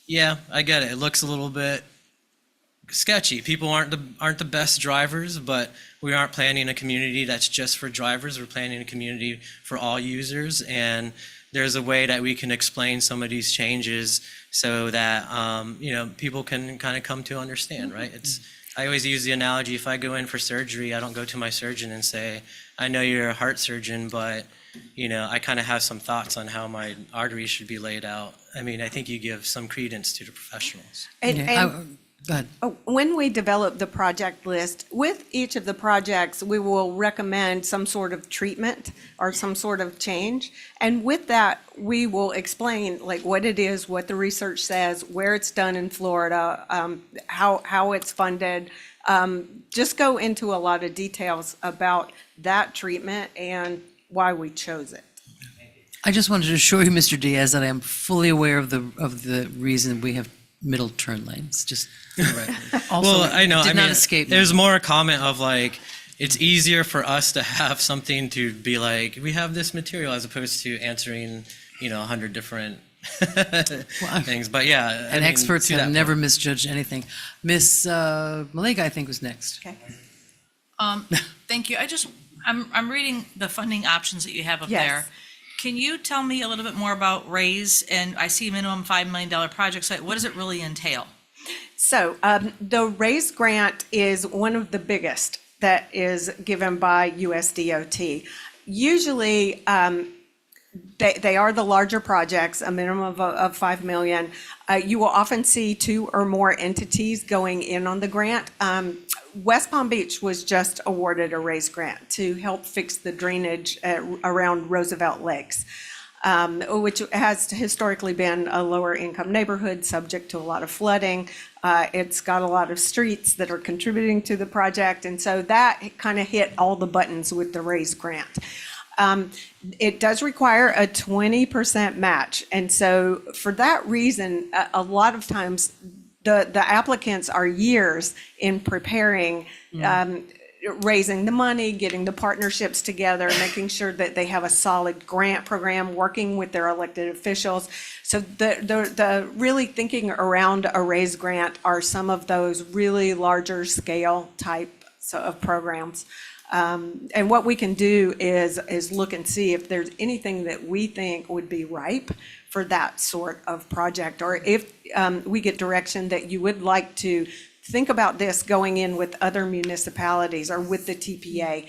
yeah, I get it. It looks a little bit sketchy. People aren't the best drivers, but we aren't planning a community that's just for drivers. We're planning a community for all users, and there's a way that we can explain some of these changes so that people can kind of come to understand, right? I always use the analogy, if I go in for surgery, I don't go to my surgeon and say, I know you're a heart surgeon, but I kind of have some thoughts on how my arteries should be laid out. I mean, I think you give some credence to the professionals. And Go ahead. when we develop the project list, with each of the projects, we will recommend some sort of treatment or some sort of change. And with that, we will explain what it is, what the research says, where it's done in Florida, how it's funded. Just go into a lot of details about that treatment and why we chose it. I just wanted to assure you, Mr. Diaz, that I am fully aware of the reason we have middle turn lanes, just also, Well, I know. did not escape me. There's more a comment of it's easier for us to have something to be we have this material, as opposed to answering 100 different things. But yeah, And experts to have that never point. misjudged anything. Miss Malika, I think, was next. Okay. Thank you. I'm reading the funding options that you have up Yes. there. Can you tell me a little bit more about RAISE? And I see minimum $5 million project site. What does it really entail? So the RAISE grant is one of the biggest that is given by USDOT. Usually, they are the larger projects, a minimum of 5 million. You will often see 2 or more entities going in on the grant. West Palm Beach was just awarded a RAISE grant to help fix the drainage around Roosevelt Lakes, which has historically been a lower income neighborhood subject to a lot of flooding. It's got a lot of streets that are contributing to the project, and so that kind of hit all the buttons with the RAISE grant. It does require a 20% match, and so for that reason, a lot of times the applicants are years in preparing, raising the money, getting the partnerships together, making sure that they have a solid grant program, working with their elected officials. So the really thinking around a RAISE grant are some of those really larger scale type of programs. And what we can do is look and see if there's anything that we think would be ripe for that sort of project, or if we get direction that you would like to think about this going in with other municipalities or with the TPA,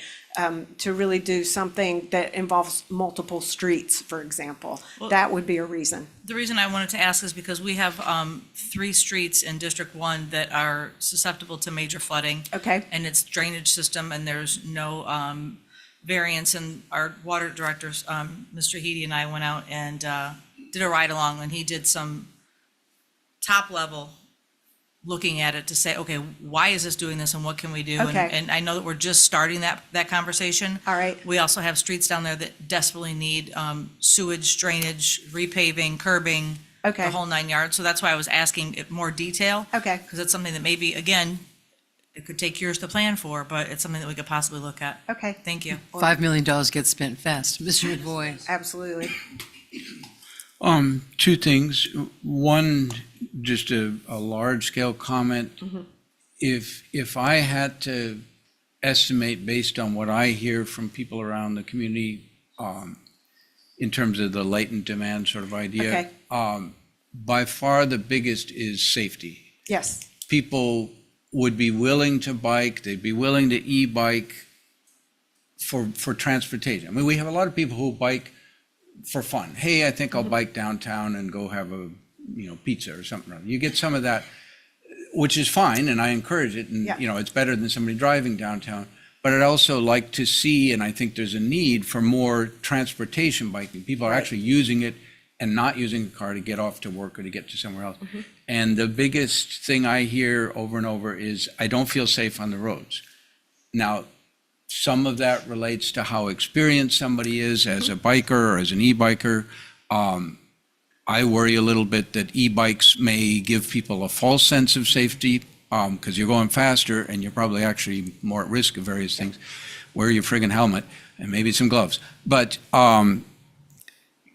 to really do something that involves multiple streets, for example. That would be a reason. The reason I wanted to ask is because we have 3 streets in District 1 that are susceptible to major flooding. Okay, And it's drainage system, and there's no variance. And our water director, Mr. Heedy, and I went out and did a ride along, and he did some top level looking at it to say, okay, why is this doing this and what can we do? Okay. And I know that we're just starting that conversation. all right, We also have streets down there that desperately need sewage, drainage, repaving, curbing, okay, the whole 9 yards. So that's why I was asking it more detail, okay. because it's something that maybe, again, it could take years to plan for, but it's something that we could possibly look at. Okay, Thank you. $5 million gets spent fast. Mr. McVoy. absolutely. Two things. One, just a large scale comment. If I had to estimate based on what I hear from people around the community, in terms of the latent demand sort of idea, by far the biggest is safety. Yes, People would be willing to bike, they'd be willing to e-bike for transportation. I mean, we have a lot of people who bike for fun. Hey, I think I'll bike downtown and go have a, pizza or something. You get some of that, which is fine, and I encourage it, and, Yeah. it's better than somebody driving downtown. But I'd also like to see, and I think there's a need for more transportation biking. People are Right. actually using it and not using a car to get off to work or to get to somewhere else. And the biggest thing I hear over and over is, I don't feel safe on the roads. Now, some of that relates to how experienced somebody is as a biker or as an e-biker. I worry a little bit that e-bikes may give people a false sense of safety, because you're going faster and you're probably actually more at risk of various things. Wear your friggin' helmet and maybe some gloves. But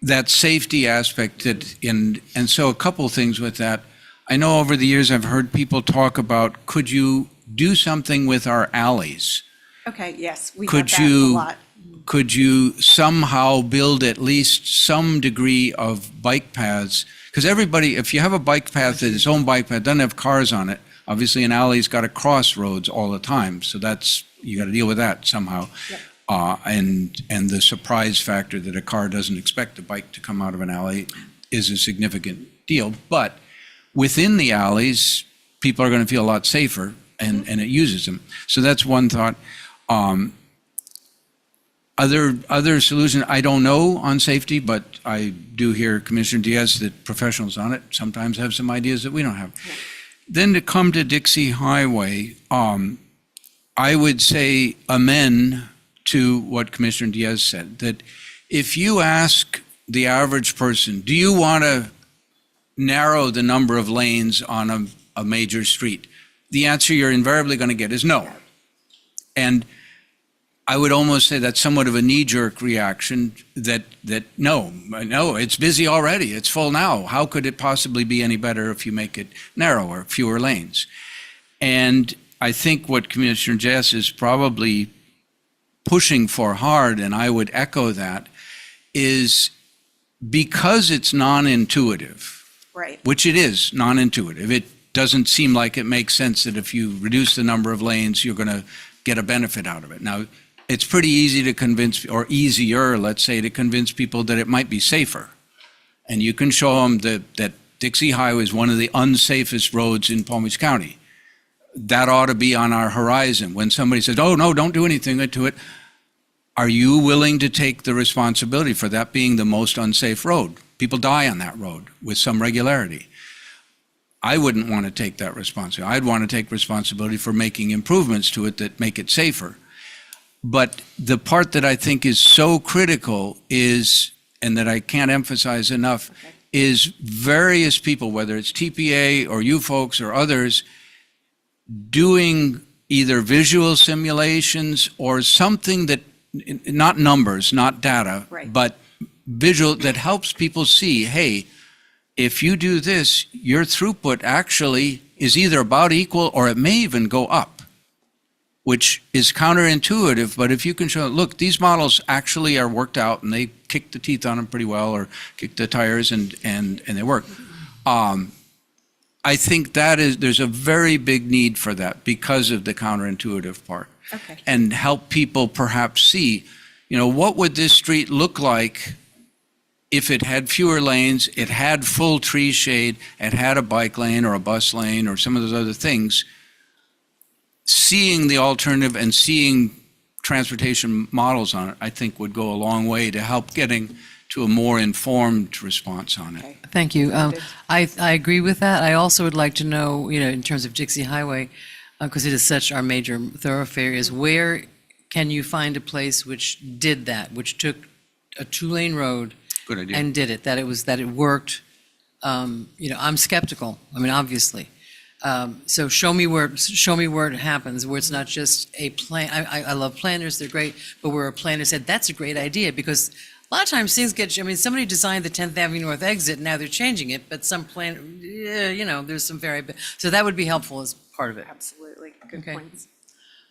that safety aspect, and so a couple things with that. I know over the years I've heard people talk about, could you do something with our alleys? okay, yes, we have Could that a you- lot. Could you somehow build at least some degree of bike paths? Because everybody, if you have a bike path that its own bike path, doesn't have cars on it, obviously an alley's got to cross roads all the time, so you got to deal with that somehow. Yep. And the surprise factor that a car doesn't expect a bike to come out of an alley is a significant deal. But within the alleys, people are going to feel a lot safer, and it uses them. So that's one thought. Other solution, I don't know on safety, but I do hear Commissioner Diaz that professionals on it sometimes have some ideas that we don't have. Yeah. Then to come to Dixie Highway, I would say amen to what Commissioner Diaz said, that if you ask the average person, do you want to narrow the number of lanes on a major street? The answer you're invariably going to get is no. And I would almost say that's somewhat of a knee-jerk reaction that no, it's busy already, it's full now. How could it possibly be any better if you make it narrower, fewer lanes? And I think what Commissioner Jess is probably pushing for hard, and I would echo that, is because it's non-intuitive, Right, which it is non-intuitive. It doesn't seem like it makes sense that if you reduce the number of lanes, you're going to get a benefit out of it. Now, it's pretty easy to convince, or easier, let's say, to convince people that it might be safer. And you can show them that Dixie Highway is one of the unsafest roads in Palm Beach County. That ought to be on our horizon. When somebody says, oh, no, don't do anything to it, are you willing to take the responsibility for that being the most unsafe road? People die on that road with some regularity. I wouldn't want to take that responsibility. I'd want to take responsibility for making improvements to it that make it safer. But the part that I think is so critical is, and that I can't emphasize enough, is various people, whether it's TPA or you folks or others, doing either visual simulations or something that, not numbers, not data, Right. but visual, that helps people see, hey, if you do this, your throughput actually is either about equal or it may even go up, which is counterintuitive. But if you can show, look, these models actually are worked out and they kick the teeth on them pretty well, or kick the tires and they work. I think there's a very big need for that because of the counterintuitive part. Okay. And help people perhaps see, what would this street look like if it had fewer lanes, it had full tree shade, it had a bike lane or a bus lane or some of those other things. Seeing the alternative and seeing transportation models on it, I think would go a long way to help getting to a more informed response on it. Okay. Thank you. Noted. I agree with that. I also would like to know, in terms of Dixie Highway, because it is such our major thoroughfare, is where can you find a place which did that, which took a 2-lane road Good idea. and did it, that it worked? I'm skeptical. I mean, obviously. So show me where it happens, where it's not just a plan. I love planners, they're great, but where a planner said, that's a great idea, because a lot of times things somebody designed the 10th Avenue North exit, now they're changing it, but some plan, there's some so that would be helpful as part of it. Absolutely. Good Okay. points.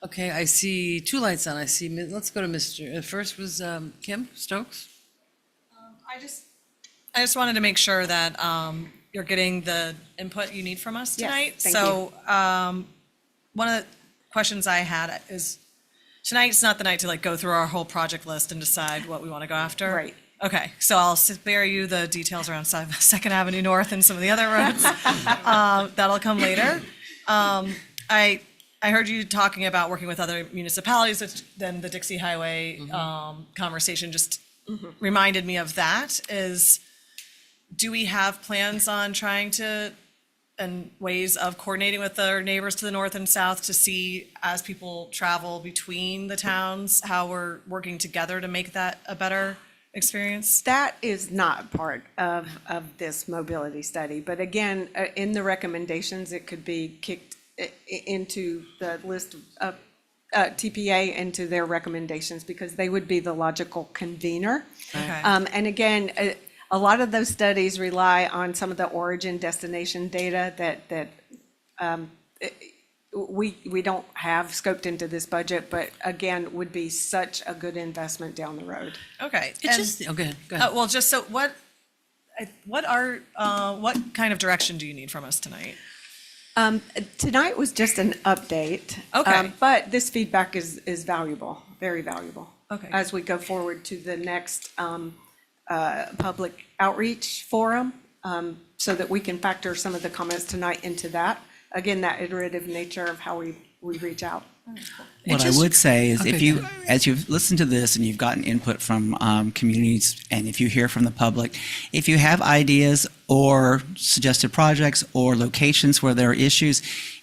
Okay, I see 2 lights on. Let's go to Mr., first was Kim Stokes. I just wanted to make sure that you're getting the input you need from us Yes, tonight. thank So one of the questions I had is, tonight's not the night to go through our whole project list and decide what we want to go after. Right. Okay, so I'll spare you the details around Second Avenue North and some of the other roads. That'll come later. I heard you talking about working with other municipalities, then the Dixie Highway conversation just reminded me of that. Do we have plans on trying to, and ways of coordinating with our neighbors to the north and south to see, as people travel between the towns, how we're working together to make that a better experience? That is not part of this mobility study, but again, in the recommendations, it could be kicked into the list of TPA into their recommendations, because they would be the logical convener. Okay. And again, a lot of those studies rely on some of the origin destination data that we don't have scoped into this budget, but again, would be such a good investment down the road. Okay. It's and- just, go ahead. Well, just so what kind of direction do you need from us tonight? Tonight was just an update. Okay. But this feedback is valuable, very valuable. Okay. As we go forward to the next public outreach forum, so that we can factor some of the comments tonight into that. Again, that iterative nature of how we reach out. What I would say is, as you've listened to this and you've gotten input from communities, and if you hear from the public, if you have ideas or suggested projects or locations where there are issues,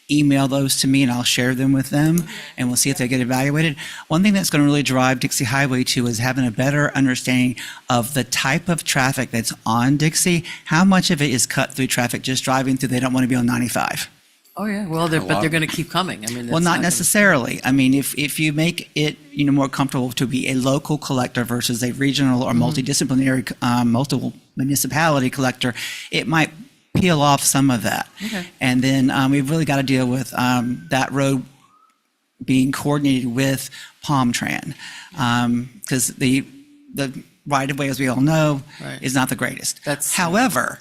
email those to me and I'll share them with them, and we'll see if they get evaluated. One thing that's going to really drive Dixie Highway too is having a better understanding of the type of traffic that's on Dixie. How much of it is cut through traffic just driving through, they don't want to be on 95. Oh, yeah, well, but they're going to keep coming. I mean, Well, that's not gonna- necessarily. I mean, if you make it, more comfortable to be a local collector versus a regional or multidisciplinary, multiple municipality collector, it might peel off some of that. Okay. And then we've really got to deal with that road being coordinated with Palm Tran, because the right of way, as we all know, Right. is not the greatest. That's- However,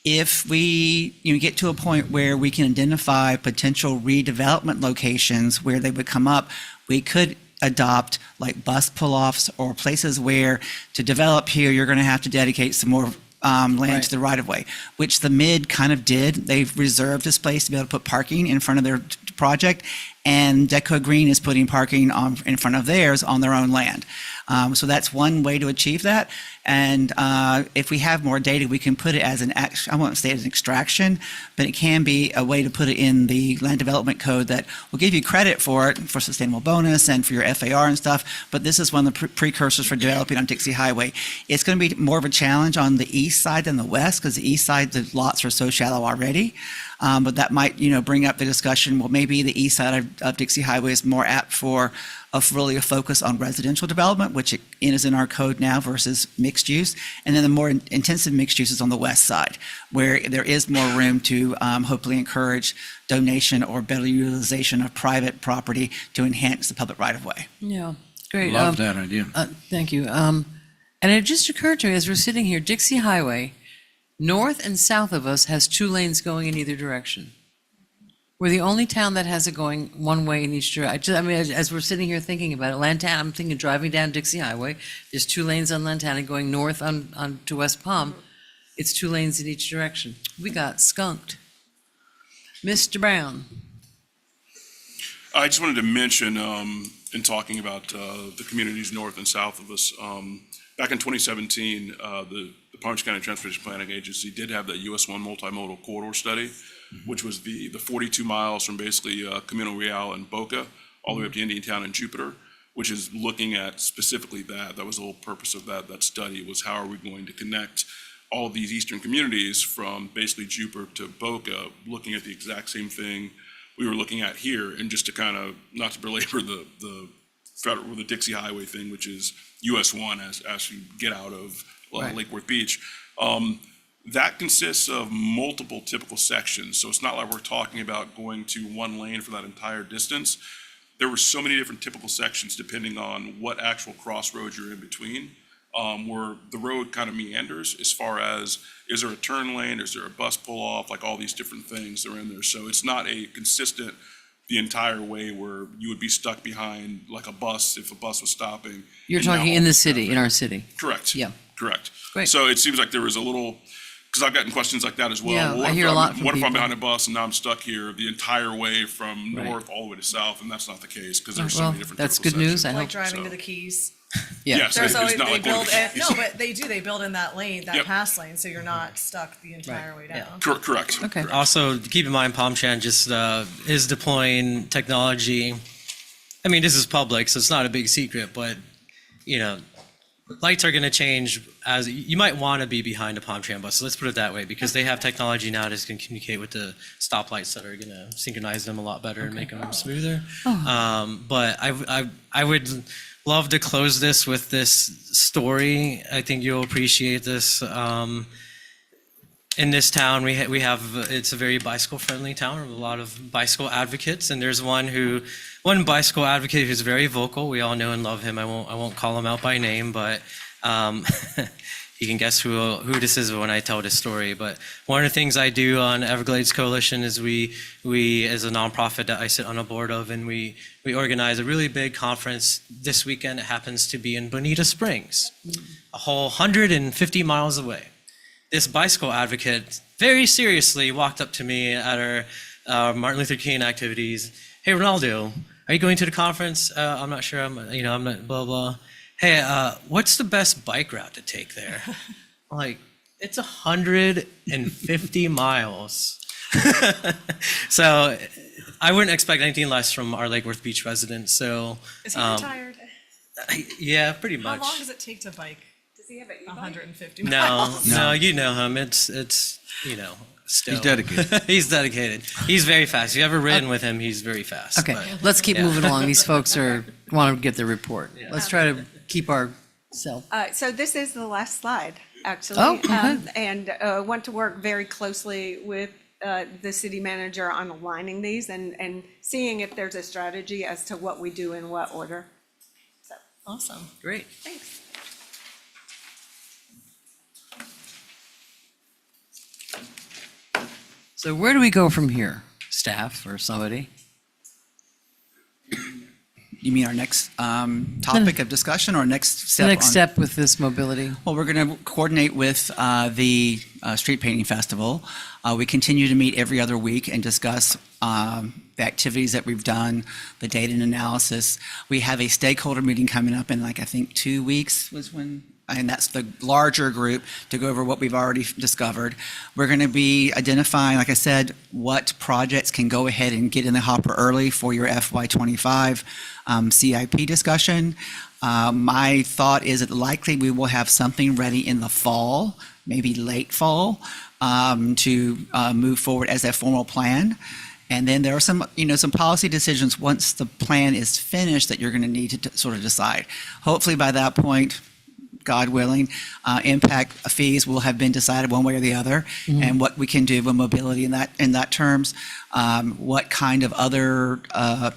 if we get to a point where we can identify potential redevelopment locations where they would come up, we could adopt like bus pull-offs or places where to develop here, you're going to have to dedicate some more land Right. to the right-of-way, which the MID kind of did. They've reserved this place to be able to put parking in front of their project, and Deco Green is putting parking in front of theirs on their own land. So that's one way to achieve that. And if we have more data, we can put it as I won't say as an extraction, but it can be a way to put it in the land development code that will give you credit for it, for sustainable bonus and for your FAR and stuff. But this is one of the precursors for developing on Dixie Highway. It's going to be more of a challenge on the east side than the west, because the east side, the lots are so shallow already. But that might, bring up the discussion, well, maybe the east side of Dixie Highway is more apt for really a focus on residential development, which is in our code now, versus mixed use. And then the more intensive mixed use is on the west side, where there is more room to hopefully encourage donation or better utilization of private property to enhance the public right-of-way. Yeah, great. Love that idea. Thank you. And it just occurred to me as we're sitting here, Dixie Highway north and south of us has 2 lanes going in either direction. We're the only town that has it going one way in each direction. I mean, as we're sitting here thinking about it, Lantana, I'm thinking driving down Dixie Highway, there's 2 lanes on Lantana going north on to West Palm. It's 2 lanes in each direction. We got skunked. Mr. Brown. I just wanted to mention, in talking about the communities north and south of us, back in 2017, the Palm Beach County Transportation Planning Agency did have that US 1 multimodal corridor study, which was the 42 miles from basically Camino Real and Boca all the way up to Indiantown and Jupiter, which is looking at specifically that. That was the whole purpose of that study, was how are we going to connect all of these eastern communities from basically Jupiter to Boca, looking at the exact same thing we were looking at here. And just to kind of, not to belabor the federal, the Dixie Highway thing, which is US 1 as you get out of Lake Worth Beach, that consists of multiple typical sections. So it's not like we're talking about going to 1 lane for that entire distance. There were so many different typical sections depending on what actual crossroads you're in between, where the road kind of meanders as far as, is there a turn lane, is there a bus pull off, like all these different things that are in there. So it's not a consistent the entire way where you would be stuck behind like a bus if a bus was stopping. You're And now talking all in the this city, traffic- in our city. Correct. Yeah. Correct. Great. So it seems like there was a little, because I've gotten questions like that as well. Yeah, What I if hear a I'm- lot from What if I'm people. behind a bus and now I'm stuck here the entire way from Right. north all the way to south? And that's not the case because there's so Well, many different. that's typical good news. sections. I Like hope. driving so. to the Keys. Yeah. Yes, There's it's always, not they like going build, to the no, Keys. but they do, they build in that lane, that Yep. pass lane, so you're not stuck the entire way Yeah. down. Correct. Okay. correct. Also, keep in mind, PalmChan just is deploying technology. I mean, this is public, so it's not a big secret, but, you know, lights are going to change as, you might want to be behind a PalmChan bus, so let's put it that way, because they have technology now that can communicate with the stoplights that are going to synchronize them a lot better and make them smoother. But I would love to close this with this story. I think you'll appreciate this. In this town, we have, it's a very bicycle-friendly town, with a lot of bicycle advocates, and there's one bicycle advocate who's very vocal. We all know and love him. I won't call him out by name, but you can guess who this is when I tell this story. But one of the things I do on Everglades Coalition is we as a nonprofit that I sit on a board of, and we organize a really big conference this weekend. It happens to be in Bonita Springs, a whole 150 miles away. This bicycle advocate very seriously walked up to me at our Martin Luther King activities. Hey, Ronaldo, are you going to the conference? I'm not sure. I'm not blah, blah. Hey, what's the best bike route to take there? I'm like, it's 150 miles. So I wouldn't expect anything less from our Lake Worth Beach residents. So Is he retired? yeah, pretty How much. long does it take to bike Does he have an e-bike? 150 No, miles? no, you know him. It's still. He's dedicated. He's dedicated. He's very fast. If you ever ridden with him, he's very fast. Okay, but- let's keep Yeah. moving along. These folks want to get their report. Let's try to keep our self. So this is the last slide, actually. Oh, okay. And want to work very closely with the city manager on aligning these and seeing if there's a strategy as to what we do in what order. So, Awesome. Great. thanks. So where do we go from here? Staff or somebody? You mean our next topic of discussion or next step? The next on- step with this mobility? Well, we're going to coordinate with the Street Painting Festival. We continue to meet every other week and discuss the activities that we've done, the data and analysis. We have a stakeholder meeting coming up in I think 2 weeks was when, and that's the larger group to go over what we've already discovered. We're going to be identifying, like I said, what projects can go ahead and get in the hopper early for your FY25 CIP discussion. My thought is that likely we will have something ready in the fall, maybe late fall, to move forward as a formal plan. And then there are some policy decisions once the plan is finished that you're going to need to sort of decide. Hopefully by that point, God willing, impact fees will have been decided one way or the other, and what we can do with mobility in that terms, what kind of other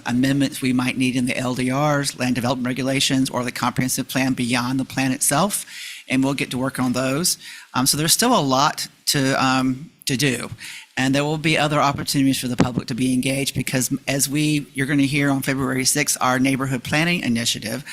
amendments we might need in the LDRs, land development regulations, or the comprehensive plan beyond the plan itself, and we'll get to work on those. So there's still a lot to do. And there will be other opportunities for the public to be engaged because you're going to hear on February 6th, our neighborhood planning initiative.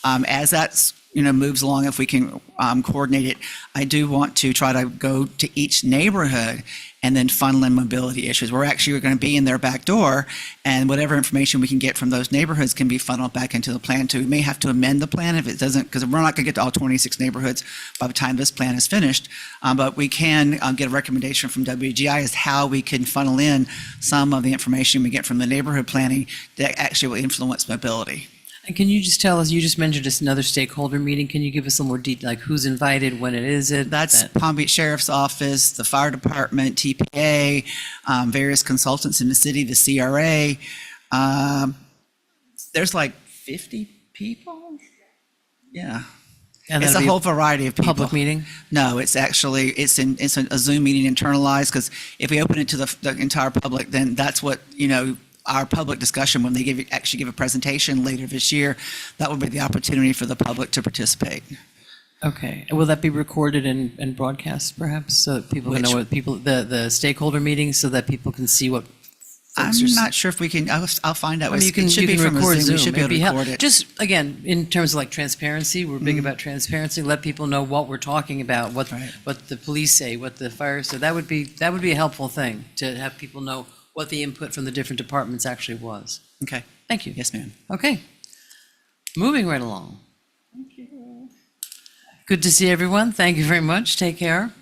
As that's, moves along, if we can coordinate it, I do want to try to go to each neighborhood and then funnel in mobility issues. We're actually going to be in their back door, and whatever information we can get from those neighborhoods can be funneled back into the plan too. We may have to amend the plan if it doesn't, because we're not going to get to all 26 neighborhoods by the time this plan is finished. But we can get a recommendation from WGI as how we can funnel in some of the information we get from the neighborhood planning that actually will influence mobility. And can you just tell us, you just mentioned just another stakeholder meeting. Can you give us a little more detail, like who's invited, when it is it? That's Palm Beach Sheriff's Office, the Fire Department, TPA, various consultants in the city, the CRA. There's like 50 people? Yeah. And It's that'll a be whole variety of people. Public meeting? No, it's actually, it's a Zoom meeting internalized, because if we open it to the entire public, then that's what, our public discussion, when they actually give a presentation later this year, that will be the opportunity for the public to participate. Okay. And will that be recorded and broadcast perhaps, so that people can know what the stakeholder meeting, so that people can see what I'm folks are not sure if we can, I'll find out. I mean, you can, It should be from a record Zoom. We should be able to It'd record it. Just, again, in terms of like transparency, we're big about transparency. Let people know what we're talking about, what the police say, what the fire say. That would be a helpful thing, to have people know what the input from the different departments actually was. Okay. Thank you. Yes, ma'am. Okay. Moving right along. Thank you. Good to see everyone. Thank you very much. Take care.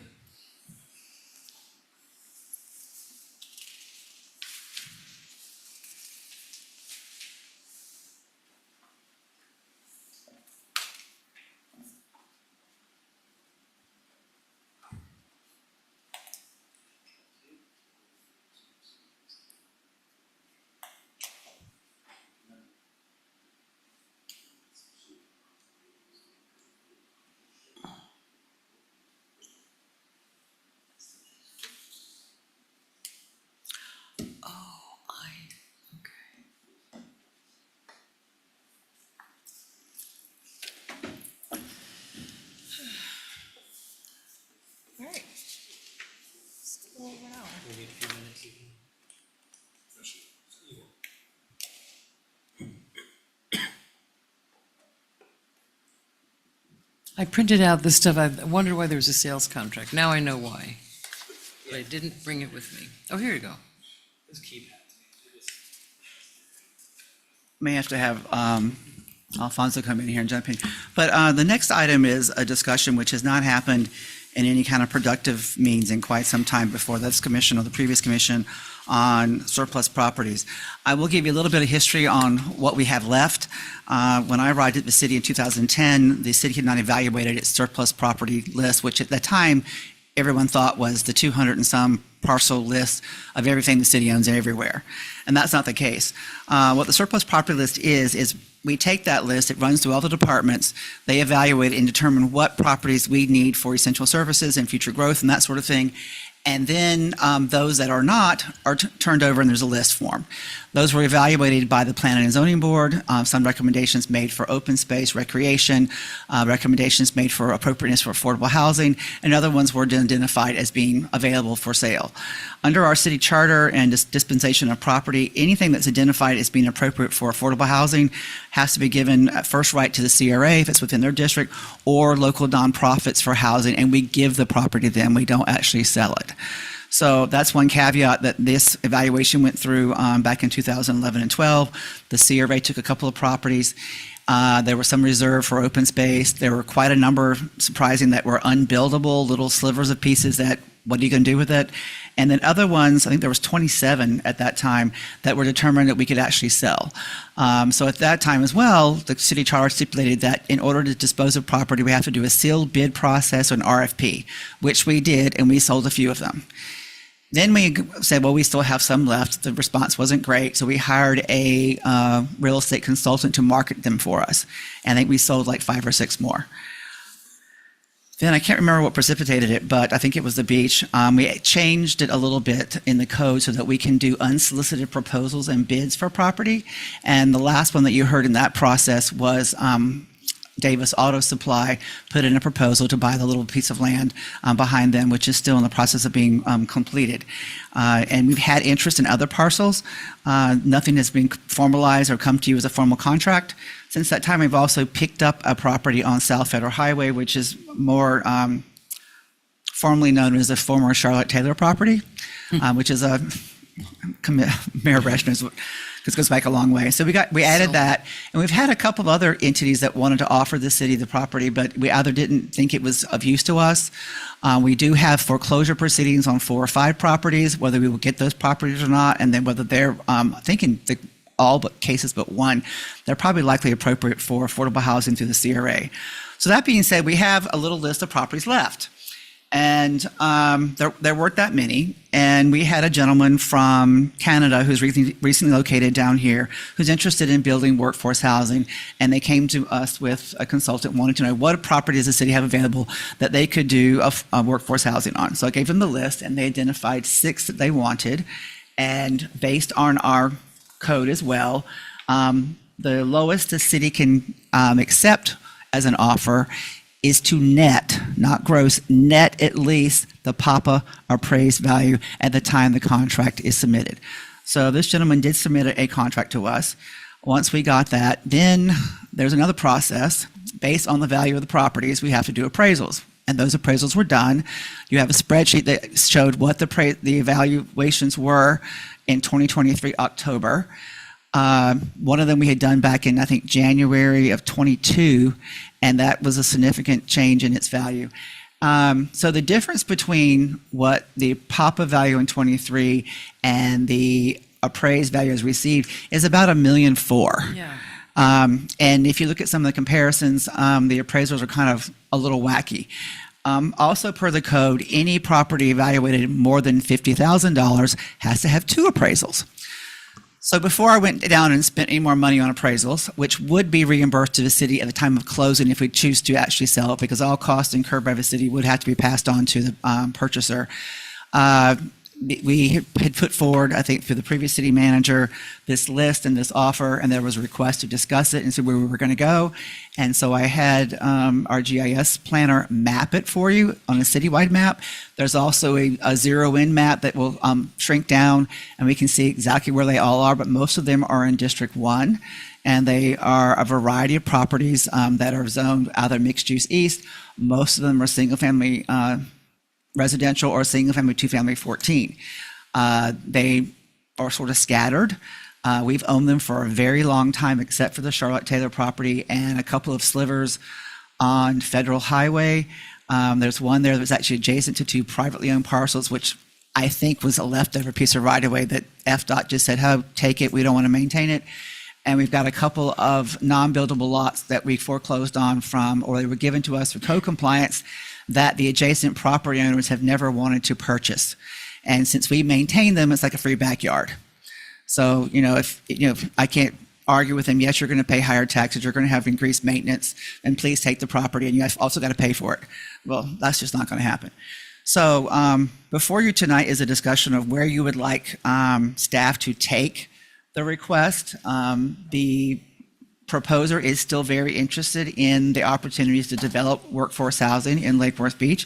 All right. Still over an hour. I printed out this stuff. I wondered why there was a sales contract. Now I know why. But I didn't bring it with me. Oh, here you go. May have to have Alfonso come in here and jump in. But the next item is a discussion which has not happened in any kind of productive means in quite some time before. That's commission, or the previous commission, on surplus properties. I will give you a little bit of history on what we have left. When I arrived at the city in 2010, the city had not evaluated its surplus property list, which at that time everyone thought was the 200 and some parcel list of everything the city owns everywhere. And that's not the case. What the surplus property list is we take that list, it runs through all the departments, they evaluate and determine what properties we need for essential services and future growth and that sort of thing. And then those that are not are turned over, and there's a list form. Those were evaluated by the Planning and Zoning Board, some recommendations made for open space, recreation, recommendations made for appropriateness for affordable housing, and other ones were identified as being available for sale. Under our city charter and dispensation of property, anything that's identified as being appropriate for affordable housing has to be given first right to the CRA if it's within their district, or local nonprofits for housing, and we give the property to them. We don't actually sell it. So that's one caveat that this evaluation went through back in 2011 and 12. The CRA took a couple of properties. There was some reserved for open space. There were quite a number, surprising, that were unbuildable, little slivers of pieces that, what are you going to do with it? And then other ones, I think there was 27 at that time, that were determined that we could actually sell. So at that time as well, the city charter stipulated that in order to dispose of property, we have to do a sealed bid process or an RFP, which we did, and we sold a few of them. Then we said, well, we still have some left. The response wasn't great, so we hired a real estate consultant to market them for us. And I think we sold like 5 or 6 more. Then I can't remember what precipitated it, but I think it was the beach. We changed it a little bit in the code so that we can do unsolicited proposals and bids for property. And the last one that you heard in that process was Davis Auto Supply put in a proposal to buy the little piece of land behind them, which is still in the process of being completed. And we've had interest in other parcels. Nothing has been formalized or come to you as a formal contract. Since that time, we've also picked up a property on South Federal Highway, which is more formerly known as the former Charlotte Taylor property, which is a Mayor Bresh knows, this goes back a long way. So we added that, and we've had a couple of other entities that wanted to offer the city the property, but we either didn't think it was of use to us. We do have foreclosure proceedings on 4 or 5 properties, whether we will get those properties or not, and then whether they're, I think in all but cases but one, they're probably likely appropriate for affordable housing through the CRA. So that being said, we have a little list of properties left. And there weren't that many. And we had a gentleman from Canada who's recently located down here who's interested in building workforce housing. And they came to us with a consultant wanting to know what properties the city have available that they could do a workforce housing on. So I gave them the list, and they identified 6 that they wanted. And based on our code as well, the lowest the city can accept as an offer is to net, not gross, net at least the PAPA appraised value at the time the contract is submitted. So this gentleman did submit a contract to us. Once we got that, then there's another process. Based on the value of the properties, we have to do appraisals. And those appraisals were done. You have a spreadsheet that showed what the evaluations were in 2023 October. One of them we had done back in, I think, January of 22, and that was a significant change in its value. So the difference between what the PAPA value in 23 and the appraised value is received is about $1.4 million. Yeah. And if you look at some of the comparisons, the appraisals are kind of a little wacky. Also, per the code, any property evaluated more than $50,000 has to have 2 appraisals. So before I went down and spent any more money on appraisals, which would be reimbursed to the city at the time of closing if we choose to actually sell it, because all costs incurred by the city would have to be passed on to the purchaser. We had put forward, I think, for the previous city manager, this list and this offer, and there was a request to discuss it and see where we were going to go. And so I had our GIS planner map it for you on a citywide map. There's also a zero-in map that will shrink down, and we can see exactly where they all are, but most of them are in District 1, and they are a variety of properties that are zoned either mixed-use east. Most of them are single-family residential or single-family, two-family 14. They are sort of scattered. We've owned them for a very long time, except for the Charlotte Taylor property and a couple of slivers on Federal Highway. There's one there that's actually adjacent to 2 privately owned parcels, which I think was a leftover piece of right-of-way that FDOT just said, oh, take it, we don't want to maintain it. And we've got a couple of non-buildable lots that we foreclosed on from, or they were given to us for code compliance, that the adjacent property owners have never wanted to purchase. And since we maintain them, it's like a free backyard. So, if I can't argue with them, yes, you're going to pay higher taxes, you're going to have increased maintenance, and please take the property, and you also got to pay for it. Well, that's just not going to happen. So before you tonight is a discussion of where you would like staff to take the request. The proposer is still very interested in the opportunities to develop workforce housing in Lake Worth Beach.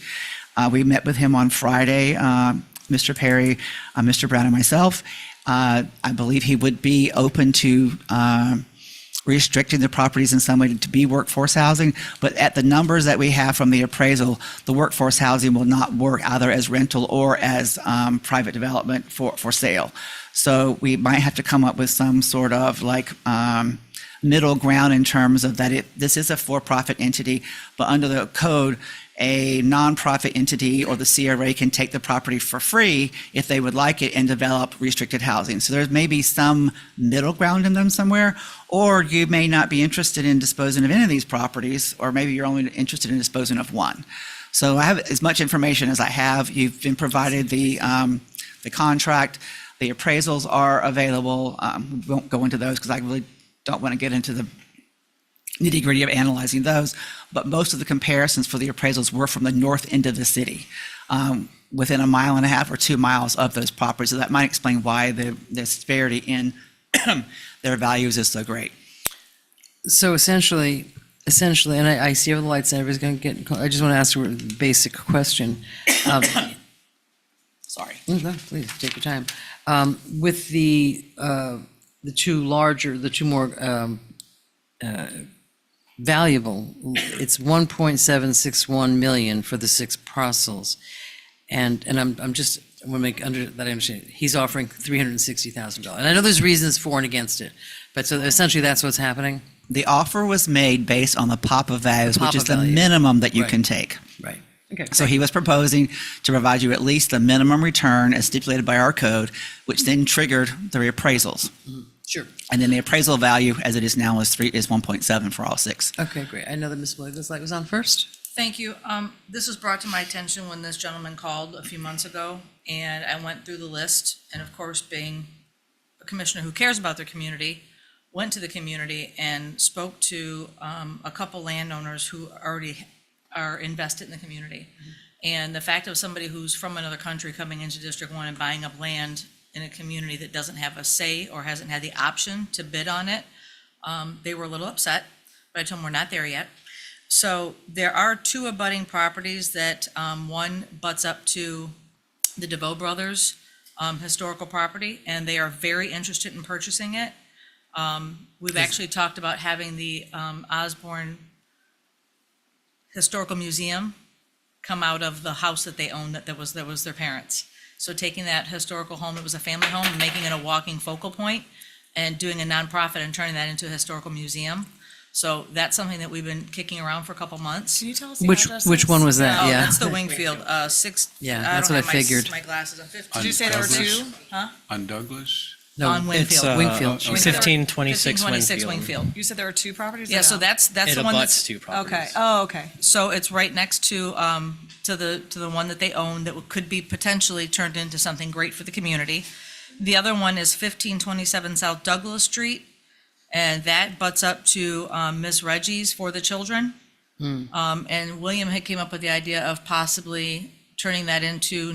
We met with him on Friday, Mr. Perry, Mr. Brown, and myself. I believe he would be open to restricting the properties in some way to be workforce housing, but at the numbers that we have from the appraisal, the workforce housing will not work either as rental or as private development for sale. So we might have to come up with some sort of middle ground in terms of that this is a for-profit entity, but under the code, a nonprofit entity or the CRA can take the property for free if they would like it and develop restricted housing. So there may be some middle ground in them somewhere, or you may not be interested in disposing of any of these properties, or maybe you're only interested in disposing of one. So I have as much information as I have. You've been provided the contract. The appraisals are available. We won't go into those because I really don't want to get into the nitty-gritty of analyzing those, but most of the comparisons for the appraisals were from the north end of the city, within 1.5 miles or 2 miles of those properties. So that might explain why the disparity in their values is so great. So essentially, essentially, and I see all the lights and everybody's going to get, I just want to ask a basic question. Sorry. No, please, take your time. With the two more valuable, it's 1.761 million for the 6 parcels. And I'm just, I want to make under that I understand, he's offering $360,000. And I know there's reasons for and against it, but so essentially that's what's happening? The offer was made based on the PAPA values, which PAPA is the value. minimum that you Right. can take. Right. Okay. So he was proposing to provide you at least the minimum return as stipulated by our code, which then triggered the reappraisals. Sure. And then the appraisal value, as it is now, is 1.7 for all 6. Okay, great. I know that Ms. Williams' light was on first. Thank you. This was brought to my attention when this gentleman called a few months ago, and I went through the list, and of course, being a commissioner who cares about their community, went to the community and spoke to a couple landowners who already are invested in the community. And the fact of somebody who's from another country coming into District 1 and buying up land in a community that doesn't have a say or hasn't had the option to bid on it, they were a little upset, but I told them we're not there yet. So there are 2 abutting properties that, one butts up to the DeVoe brothers' historical property, and they are very interested in purchasing it. We've actually talked about having the Osborne Historical Museum come out of the house that they owned that was their parents'. So taking that historical home, it was a family home, and making it a walking focal point and doing a nonprofit and turning that into a historical museum. So that's something that we've been kicking around for a couple months. Can you tell us the Which addresses? one was that? Oh, Yeah. that's the Wingfield, 6. Yeah, I that's don't what I have my- figured. My glasses on 15. Did you say there were Douglas? 2? On Douglas? No, On Winfield. It's, Wingfield. uh, 1526 1526 Winfield. Wingfield. You said there were 2 properties? or Yeah, so no? that's It the one abuts that's, 2 properties. Okay, oh, okay. so it's right next to the one that they own that could be potentially turned into something great for the community. The other one is 1527 South Douglas Street, and that butts up to Miss Reggie's for the children. And William had came up with the idea of possibly turning that into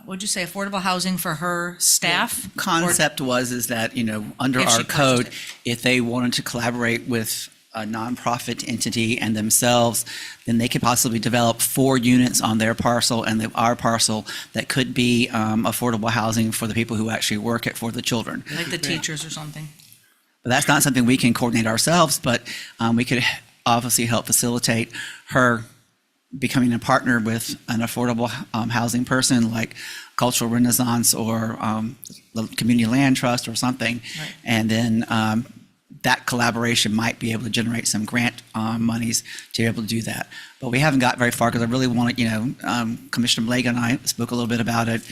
what'd you say, affordable housing for her staff? Concept is that, under If she our purchased code, it. if they wanted to collaborate with a nonprofit entity and themselves, then they could possibly develop 4 units on their parcel and our parcel that could be affordable housing for the people who actually work it for the children. Like the teachers or something. But that's not something we can coordinate ourselves, but we could obviously help facilitate her becoming a partner with an affordable housing person like Cultural Renaissance or the Community Land Trust or something. Right. And then that collaboration might be able to generate some grant monies to be able to do that. But we haven't got very far because I really wanted, Commissioner Blake and I spoke a little bit about it.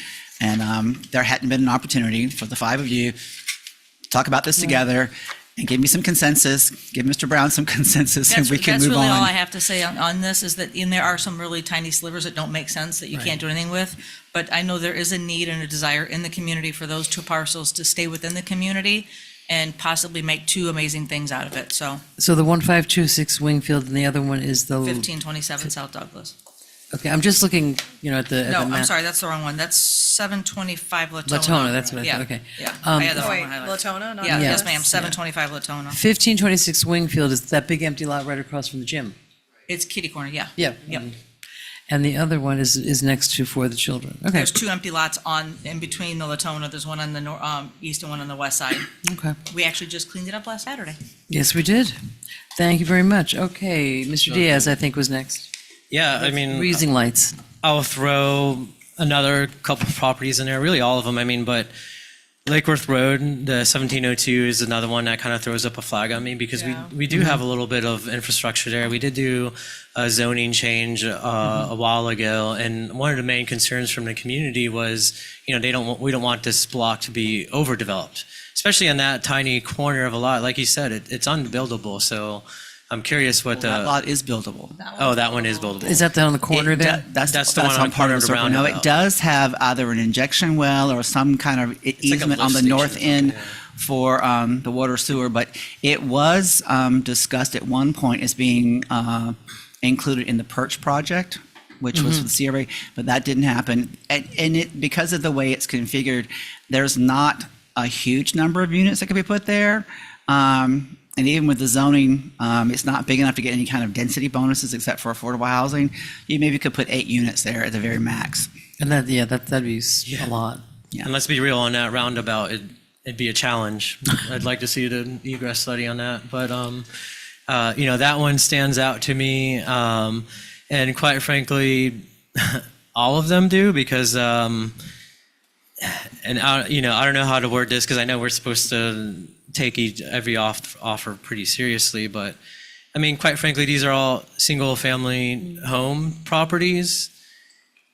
And there hadn't been an opportunity for the 5 of you to talk about this together and give me some consensus, give Mr. Brown some consensus, and we can That's move really all I on. have to say on this, is that there are some really tiny slivers that don't make sense, that you can't do anything with. But I know there is a need and a desire in the community for those 2 parcels to stay within the community and possibly make 2 amazing things out of it. So So the 1526 Wingfield and the other one is the. 1527 South Douglas. Okay, I'm just looking, at the No, map. I'm sorry, that's the wrong one. That's 725 Latona. Latona, that's what I Yeah, thought, okay. Yeah, Um, I had the Oh, wrong wait, one highlighted. Latona, not Yeah, Yeah. yes, ma'am, 725 Latona. 1526 Wingfield is that big empty lot right across from the gym. It's kitty corner, yeah. Yeah. Yep. And the other one is next to For the Children. Okay, There's 2 empty lots in between the Latona. There's one on the east and one on the west side. okay. We actually just cleaned it up last Saturday. Yes, we did. Thank you very much. Okay, Mr. Diaz, I think, was next. Yeah, I mean, Reusing lights. I'll throw another couple of properties in there, really all of them. I mean, but Lake Worth Road, the 1702 is another one that kind of throws up a flag on me because Yeah. we do have a little bit of infrastructure there. We did do a zoning change a while ago, and one of the main concerns from the community was, we don't want this block to be overdeveloped, especially on that tiny corner of a lot. Like you said, it's unbuildable. So I'm curious what That lot is buildable. that one is buildable. Is that down on the corner It there? do- That's the one on part corner of the of the circle. No, it roundabout. does have either an injection well or some kind of easement on lift the station north or end something, for the water sewer, but it was discussed at one point as being included in the Perch project, which was with CRA, but that didn't happen. And it, because of the way it's configured, there's not a huge number of units that could be put there. And even with the zoning, it's not big enough to get any kind of density bonuses except for affordable housing. You maybe could put 8 units there at the very max. And that'd be a lot. Yeah. And let's be real, on that roundabout, it'd be a challenge. I'd like to see the egress study on that, but that one stands out to me, and quite frankly, all of them do, because and I don't know how to word this, because I know we're supposed to take every offer pretty seriously, but I mean, quite frankly, these are all single-family home properties.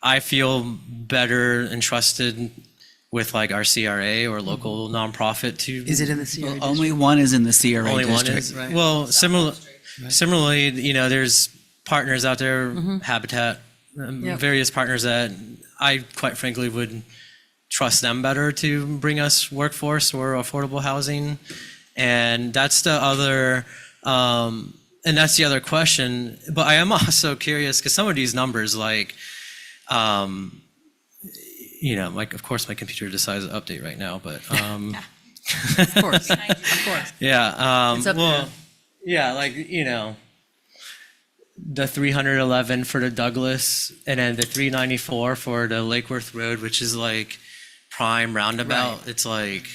I feel better and trusted with like our CRA or local nonprofit to. Is it in the CRA Well, only one is in the CRA Only one district. is, well, similarly, there's partners out there, Habitat, Yep. various partners that I quite frankly would trust them better to bring us workforce or affordable housing. And that's the other, question. But I am also curious, because some of these numbers, like, of course my computer decides to update right now, but, Of course, of course. yeah, It's up well, there. yeah, like, the 311 for the Douglas, and then the 394 for the Lake Worth Road, which is like prime roundabout. Right. It's like,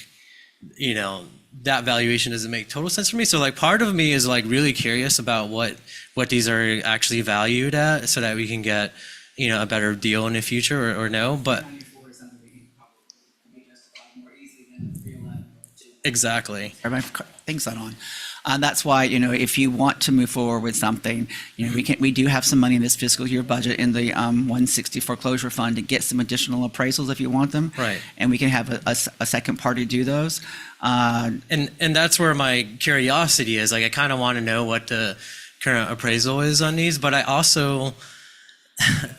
that valuation doesn't make total sense for me. So like part of me is like really curious about what these are actually valued at, so that we can get, a better deal in the future, or no, but. Exactly. Everybody thinks that on. That's why, if you want to move forward with something, we do have some money in this fiscal year budget in the 160 foreclosure fund to get some additional appraisals if you want them. Right. And we can have a second party do those. And that's where my curiosity is. Like, I kind of want to know what the current appraisal is on these, but I also,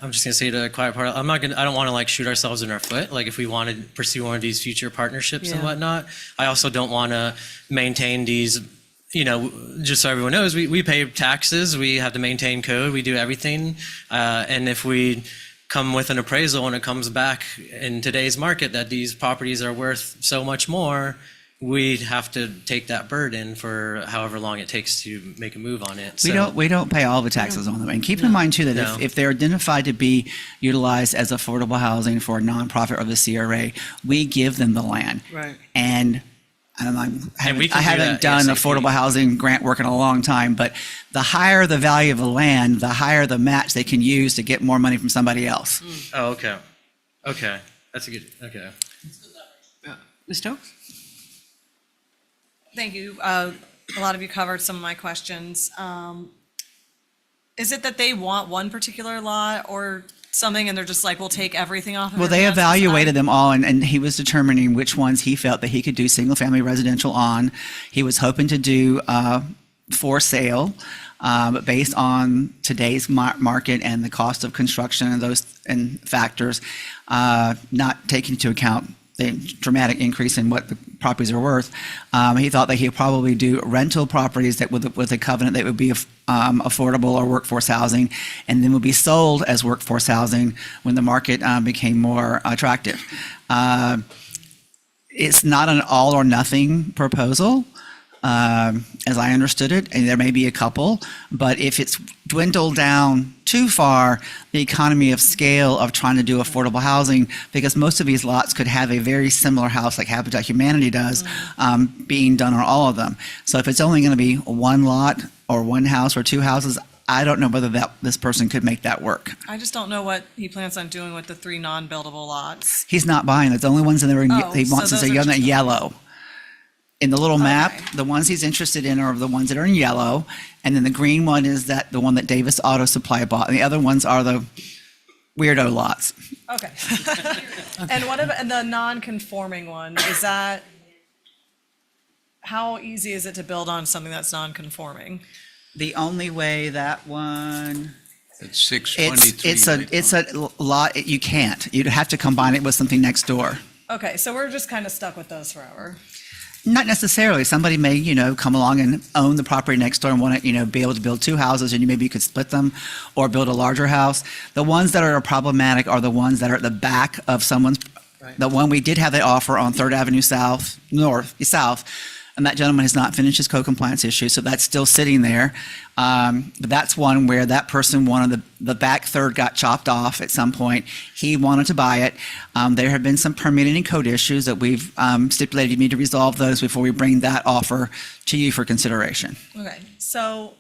I'm just gonna say the quiet part, I don't want to like shoot ourselves in our foot. Like, if we want to pursue one of these future partnerships and Yeah. whatnot, I also don't want to maintain these, just so everyone knows, we pay taxes, we have to maintain code, we do everything. And if we come with an appraisal and it comes back in today's market that these properties are worth so much more, we have to take that burden for however long it takes to make a move on it. We don't pay all the taxes on them. And keep in mind too that No. if they're identified to be utilized as affordable housing for a nonprofit or the CRA, we give them the land. Right. And I we can I do haven't that done ASAP. affordable housing grant work in a long time, but the higher the value of the land, the higher the match they can use to get more money from somebody else. Oh, okay. Okay. That's a good, okay. Ms. Stokes? Thank you. A lot of you covered some of my questions. Is it that they want one particular lot or something, and they're just like, we'll take everything off of Well, they everything else? evaluated them all, and he was determining which ones he felt that he could do single-family residential on. He was hoping to do for sale, but based on today's market and the cost of construction and those factors, not taking into account the dramatic increase in what the properties are worth, he thought that he'd probably do rental properties that with a covenant that would be affordable or workforce housing, and then would be sold as workforce housing when the market became more attractive. It's not an all or nothing proposal, as I understood it, and there may be a couple, but if it's dwindled down too far, the economy of scale of trying to do affordable housing, because most of these lots could have a very similar house like Habitat Humanity does, being done on all of them. So if it's only going to be one lot or one house or two houses, I don't know whether this person could make that work. I just don't know what he plans on doing with the 3 non-buildable lots. He's not buying it. The only ones that are in, Oh, he so wants is those a are just- yellow. In the little map, Okay. the ones he's interested in are the ones that are in yellow, and then the green one is the one that Davis Auto Supply bought, and the other ones are the weirdo lots. Okay. And what about, and the non-conforming one, is that, how easy is it to build on something that's non-conforming? The only way that one, It's 623. it's a lot, you can't. You'd have to combine it with something next door. Okay, so we're just kind of stuck with those forever. Not necessarily. Somebody may, come along and own the property next door and want to, be able to build 2 houses, and maybe you could split them or build a larger house. The ones that are problematic are the ones that are at the back of someone's. The one we did have the offer on 3rd Avenue South, And that gentleman has not finished his co-compliance issue, so that's still sitting there. But that's one where that person wanted the back third got chopped off at some point. He wanted to buy it. There have been some permitting and code issues that we've stipulated you need to resolve those before we bring that offer to you for consideration. Okay, so,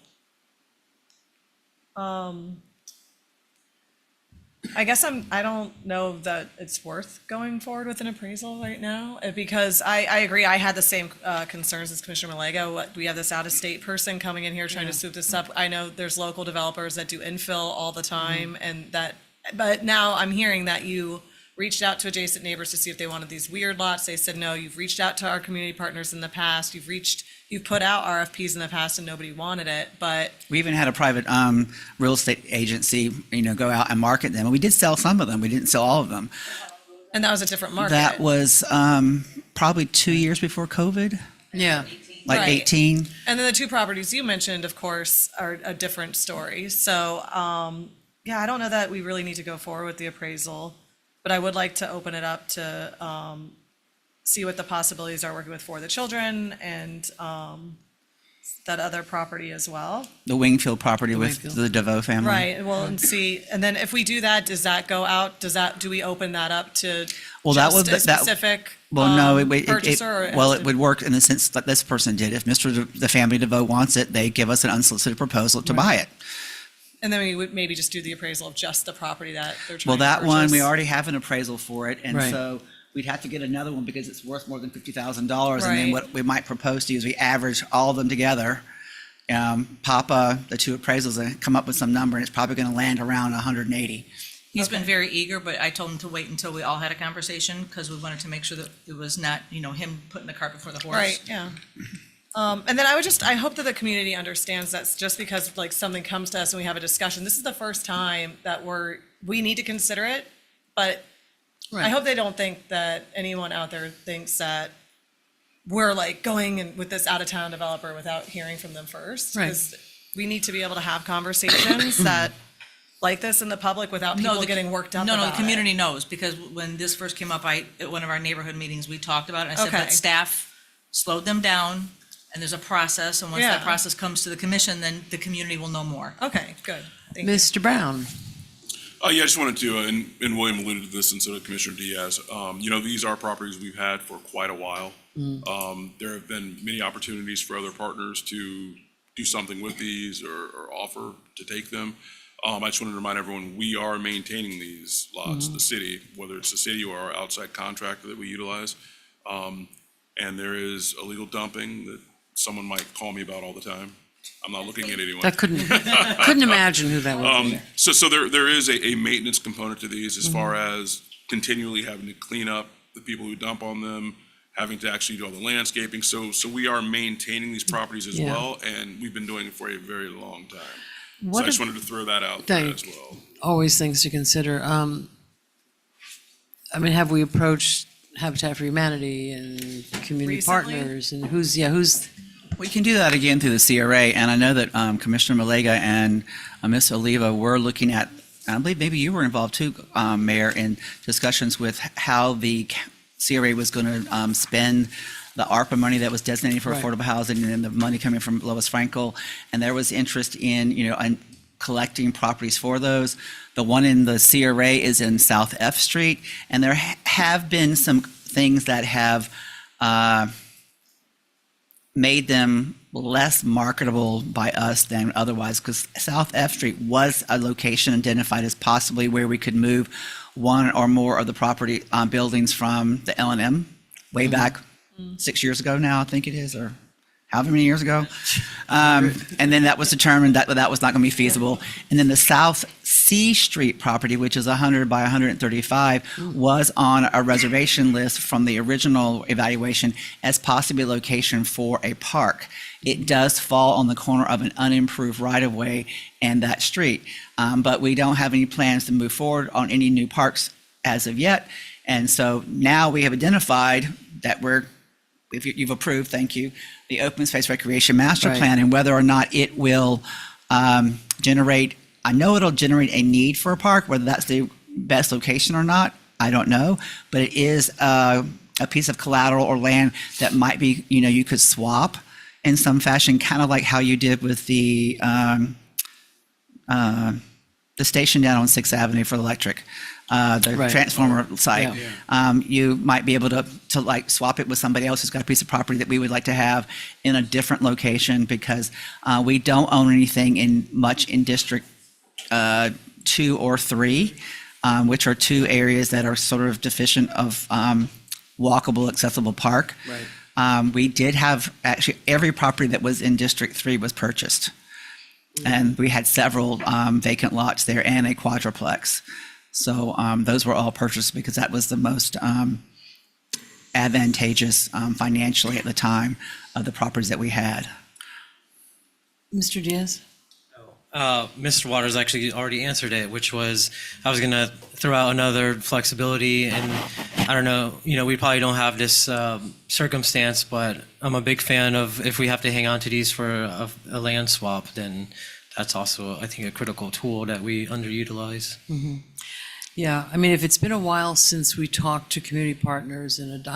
I guess I don't know that it's worth going forward with an appraisal right now, because I agree, I had the same concerns as Commissioner Malega. We have this out-of-state person coming in here trying to swoop this up. I know there's local developers that do infill all the time, and that, but now I'm hearing that you reached out to adjacent neighbors to see if they wanted these weird lots. They said no. You've reached out to our community partners in the past. You've put out RFPs in the past and nobody wanted it, but We even had a private real estate agency, go out and market them. And we did sell some of them. We didn't sell all of them. and that was a different market. That was probably 2 years before COVID, Yeah. like Right. 18. And then the two properties you mentioned, of course, are a different story. So, yeah, I don't know that we really need to go forward with the appraisal, but I would like to open it up to see what the possibilities are working with For the Children and that other property as well. The Wingfield property with Wingfield. the DeVoe family. Right, well, and see, and then if we do that, does that go out? Do we open that up to Well, that just would- a specific Well, no, it purchaser? Or it well, has it to- would work in the sense that this person did. If the family DeVoe wants it, they give us an unsolicited proposal to buy it. And then we would maybe just do the appraisal of just the property that they're trying Well, to that one, we purchase. already have an appraisal for it, and Right. so we'd have to get another one because it's worth more than $50,000. And then Right. what we might propose to you is we average all of them together, the two appraisals, and come up with some number, and it's probably going to land around 180. He's been very eager, but I told him to wait until we all had a conversation because we wanted to make sure that it was not, him putting the cart before the horse. Right, yeah. And then I hope that the community understands that just because like something comes to us and we have a discussion, this is the first time that we need to consider it, but I Right. hope they don't think that anyone out there thinks that we're like going in with this out-of-town developer without hearing from them first. Right. 'Cause we need to be able to have conversations that, like this in the public without No, people getting worked up No, about the it. community knows, because when this first came up, at one of our neighborhood meetings, we talked about it. I said, Okay. but staff slowed them down, and there's a process, and once that Yeah. process comes to the commission, then the community will know more. Okay, good. Thank you. Mr. Brown? Yeah, I just wanted to, and William alluded to this instead of Commissioner Diaz. These are properties we've had for quite a while. There have been many opportunities for other partners to do something with these or offer to take them. I just wanted to remind everyone, we are maintaining these lots, the city, whether it's the city or our outside contractor that we utilize. And there is illegal dumping that someone might call me about all the time. I'm not looking at anyone. I couldn't imagine who that would be. So there is a maintenance component to these as far as continually having to clean up the people who dump on them, having to actually do all the landscaping. So we are maintaining these properties as Yeah. well, and we've been doing it for a very long time. So What I just if- wanted to throw that out there Thank- as well. Always things to consider. Have we approached Habitat for Humanity and community Recently? partners and who's We can do that again through the CRA, and I know that Commissioner Malega and Ms. Oliva were looking at, I believe maybe you were involved too, Mayor, in discussions with how the CRA was going to spend the ARPA money that was designated for Right. affordable housing, and then the money coming from Lois Frankel, and there was interest in collecting properties for those. The one in the CRA is in South F Street, and there have been some things that have made them less marketable by us than otherwise, because South F Street was a location identified as possibly where we could move one or more of the property buildings from the L&M way back 6 years ago now, I think it is, or however many years ago. And then that was determined that that was not going to be feasible. And then the South C Street property, which is 100 by 135, was on a reservation list from the original evaluation as possibly a location for a park. It does fall on the corner of an unimproved right-of-way and that street. But we don't have any plans to move forward on any new parks as of yet. And so now we have identified that if you've approved, thank you, the Open Space Recreation Master Right. Plan, and whether or not it will generate, I know it'll generate a need for a park, whether that's the best location or not, I don't know, but it is a a piece of collateral or land that might be, you could swap in some fashion, kind of like how you did with the station down on 6th Avenue for electric, the Right. transformer site. Yeah. You might be able to like swap it with somebody else who's got a piece of property that we would like to have in a different location, because we don't own anything in District 2 or 3, which are two areas that are sort of deficient of walkable, accessible park. Right. We did have, actually, every property that was in District 3 was purchased. And we had several vacant lots there and a quadruplex. So those were all purchased because that was the most advantageous financially at the time of the properties that we had. Mr. Diaz? Mr. Waters actually already answered it, which was I was going to throw out another flexibility, and I don't know, we probably don't have this circumstance, but I'm a big fan of if we have to hang on to these for a land swap, then that's also, I think, a critical tool that we underutilize. Yeah, I mean, if it's been a while since we talked to community partners and,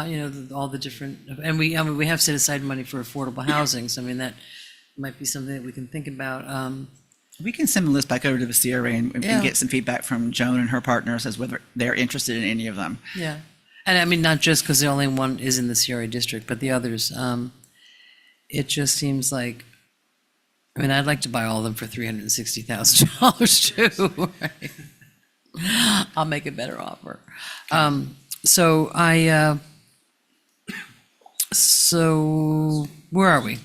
all the different, and we have set aside money for affordable housing, so I mean, that might be something that we can think about. We can send the list back over to the CRA and Yeah. get some feedback from Joan and her partners as whether they're interested in any of them. Yeah, and I mean, not just because the only one is in the CRA district, but the others. It just seems like, I mean, I'd like to buy all of them for $360,000 too. Right? I'll make a better offer. So where are we?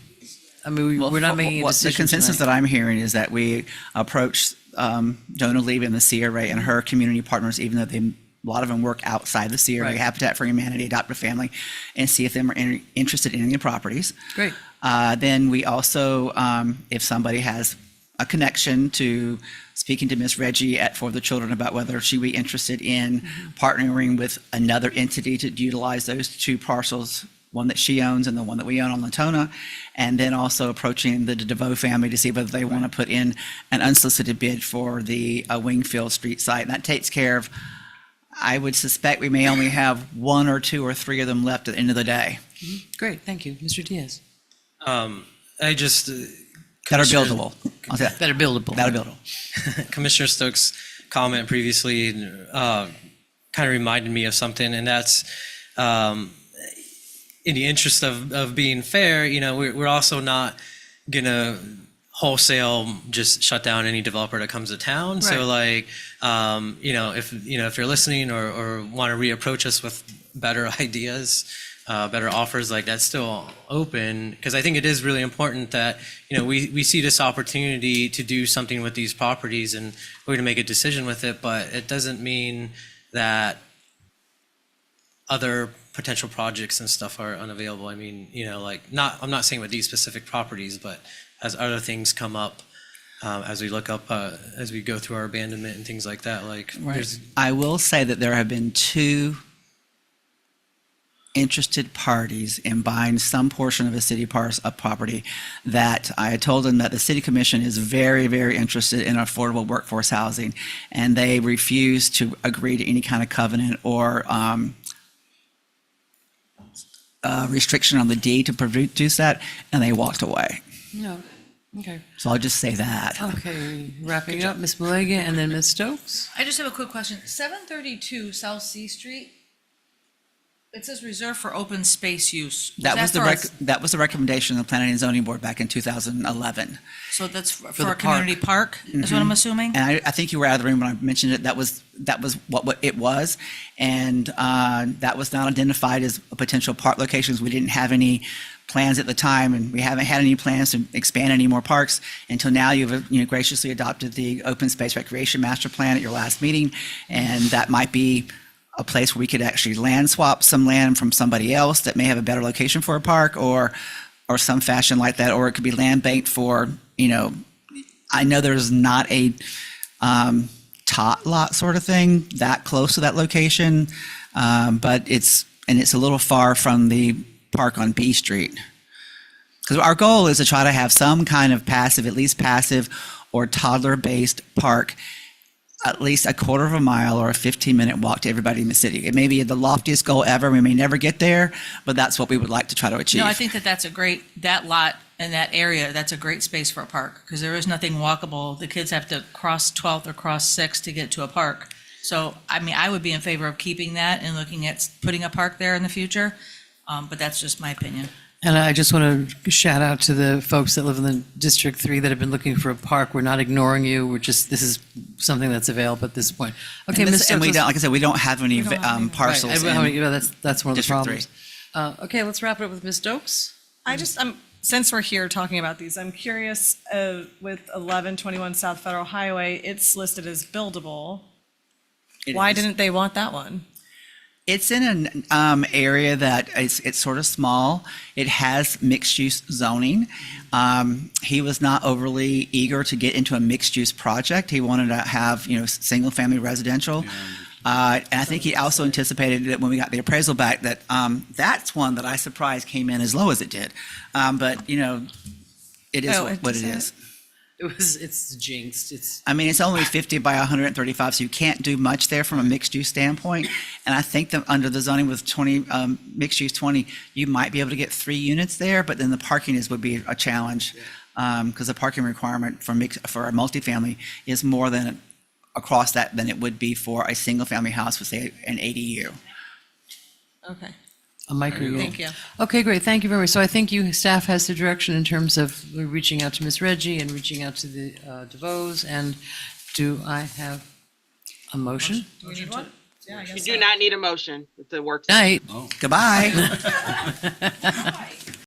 I mean, we're not making a decision. The consensus tonight. that I'm hearing is that we approach Jonah Levy and the CRA and her community partners, even though a lot of them work outside the CRA, Right. Habitat for Humanity, Adopt a Family, and see if they're interested in any properties. Great. Then we also, if somebody has a connection to speaking to Miss Reggie at For the Children about whether she'd be interested in partnering with another entity to utilize those two parcels, one that she owns and the one that we own on Latona, and then also approaching the DeVoe family to see whether they want to put in an unsolicited bid for the Wingfield Street site. And that takes care of, I would suspect we may only have one or two or three of them left at the end of the day. Great, thank you. Mr. Diaz? I just That are Commissioner- buildable. I'll say that. Better buildable. That are buildable. Commissioner Stokes' comment previously kind of reminded me of something, and that's in the interest of being fair, we're also not gonna wholesale just shut down any developer that comes to town. So Right. if you're listening or want to reapproach us with better ideas, better offers, like that's still open, because I think it is really important that we see this opportunity to do something with these properties and we're going to make a decision with it, but it doesn't mean that other potential projects and stuff are unavailable. I mean, I'm not saying with these specific properties, but as other things come up, as we look up, as we go through our abandonment and things like that, there's I will say that there have been two interested parties in buying some portion of a city parcel of property that I had told them that the city commission is very, very interested in affordable workforce housing, and they refused to agree to any kind of covenant or restriction on the deed to produce that, and they walked away. No, okay. So I'll just say that. Okay, wrapping up, Ms. Malega and then Ms. Stokes. I just have a quick question. 732 South C Street, it says reserved for open space use. That was for us- that was the recommendation of the Planning and Zoning Board back in 2011. So that's for the a community park, is what I'm assuming? And I think you were out of the room when I mentioned it. That was what it was, and that was not identified as a potential park locations. We didn't have any plans at the time, and we haven't had any plans to expand any more parks until now. You've graciously adopted the Open Space Recreation Master Plan at your last meeting, and that might be a place where we could actually land swap some land from somebody else that may have a better location for a park, or some fashion like that, or it could be land banked for. I know there's not a tot lot sort of thing that close to that location, but it's a little far from the park on B Street. Because our goal is to try to have some kind of passive, at least passive or toddler-based park at least a quarter of a mile or a 15-minute walk to everybody in the city. It may be the loftiest goal ever. We may never get there, but that's what we would like to try to achieve. No, I think that that's a great, that lot and that area, that's a great space for a park, because there is nothing walkable. The kids have to cross 12th or cross 6th to get to a park. So, I mean, I would be in favor of keeping that and looking at putting a park there in the future, but that's just my opinion. And I just want to shout out to the folks that live in the District 3 that have been looking for a park. We're not ignoring you. We're just, this is something that's available at this point. Okay, And, Ms. and we Stokes, don't, like I said, we don't have any don't have any. parcels. Right, in that's one of the District problems. Okay, let's wrap it up with Ms. Stokes. Since we're here talking about these, I'm curious, with 1121 South Federal Highway, it's listed as buildable. It Why is. didn't they want that one? It's in an area that it's sort of small. It has mixed-use zoning. He was not overly eager to get into a mixed-use project. He wanted to have, single-family residential. And I think he also anticipated that when we got the appraisal back, that that's one that I surprised came in as low as it did. But, it is Oh, what it does is. It's jinxed. It's I mean, it's only 50 by 135, so you can't do much there from a mixed-use standpoint. And I think that under the zoning with 20, mixed-use 20, you might be able to get 3 units there, but then the parking would be a challenge. Because the parking requirement for a multifamily is more than across that than it would be for a single-family house with, say, an ADU. Okay, a micro. thank you. Okay, great. Thank you very much. So I think staff has the direction in terms of reaching out to Ms. Reggie and reaching out to the DeVos. And do I have a motion? Do we need one? Yeah, I You guess do so. not need a motion. It's a work session. Night. Goodbye.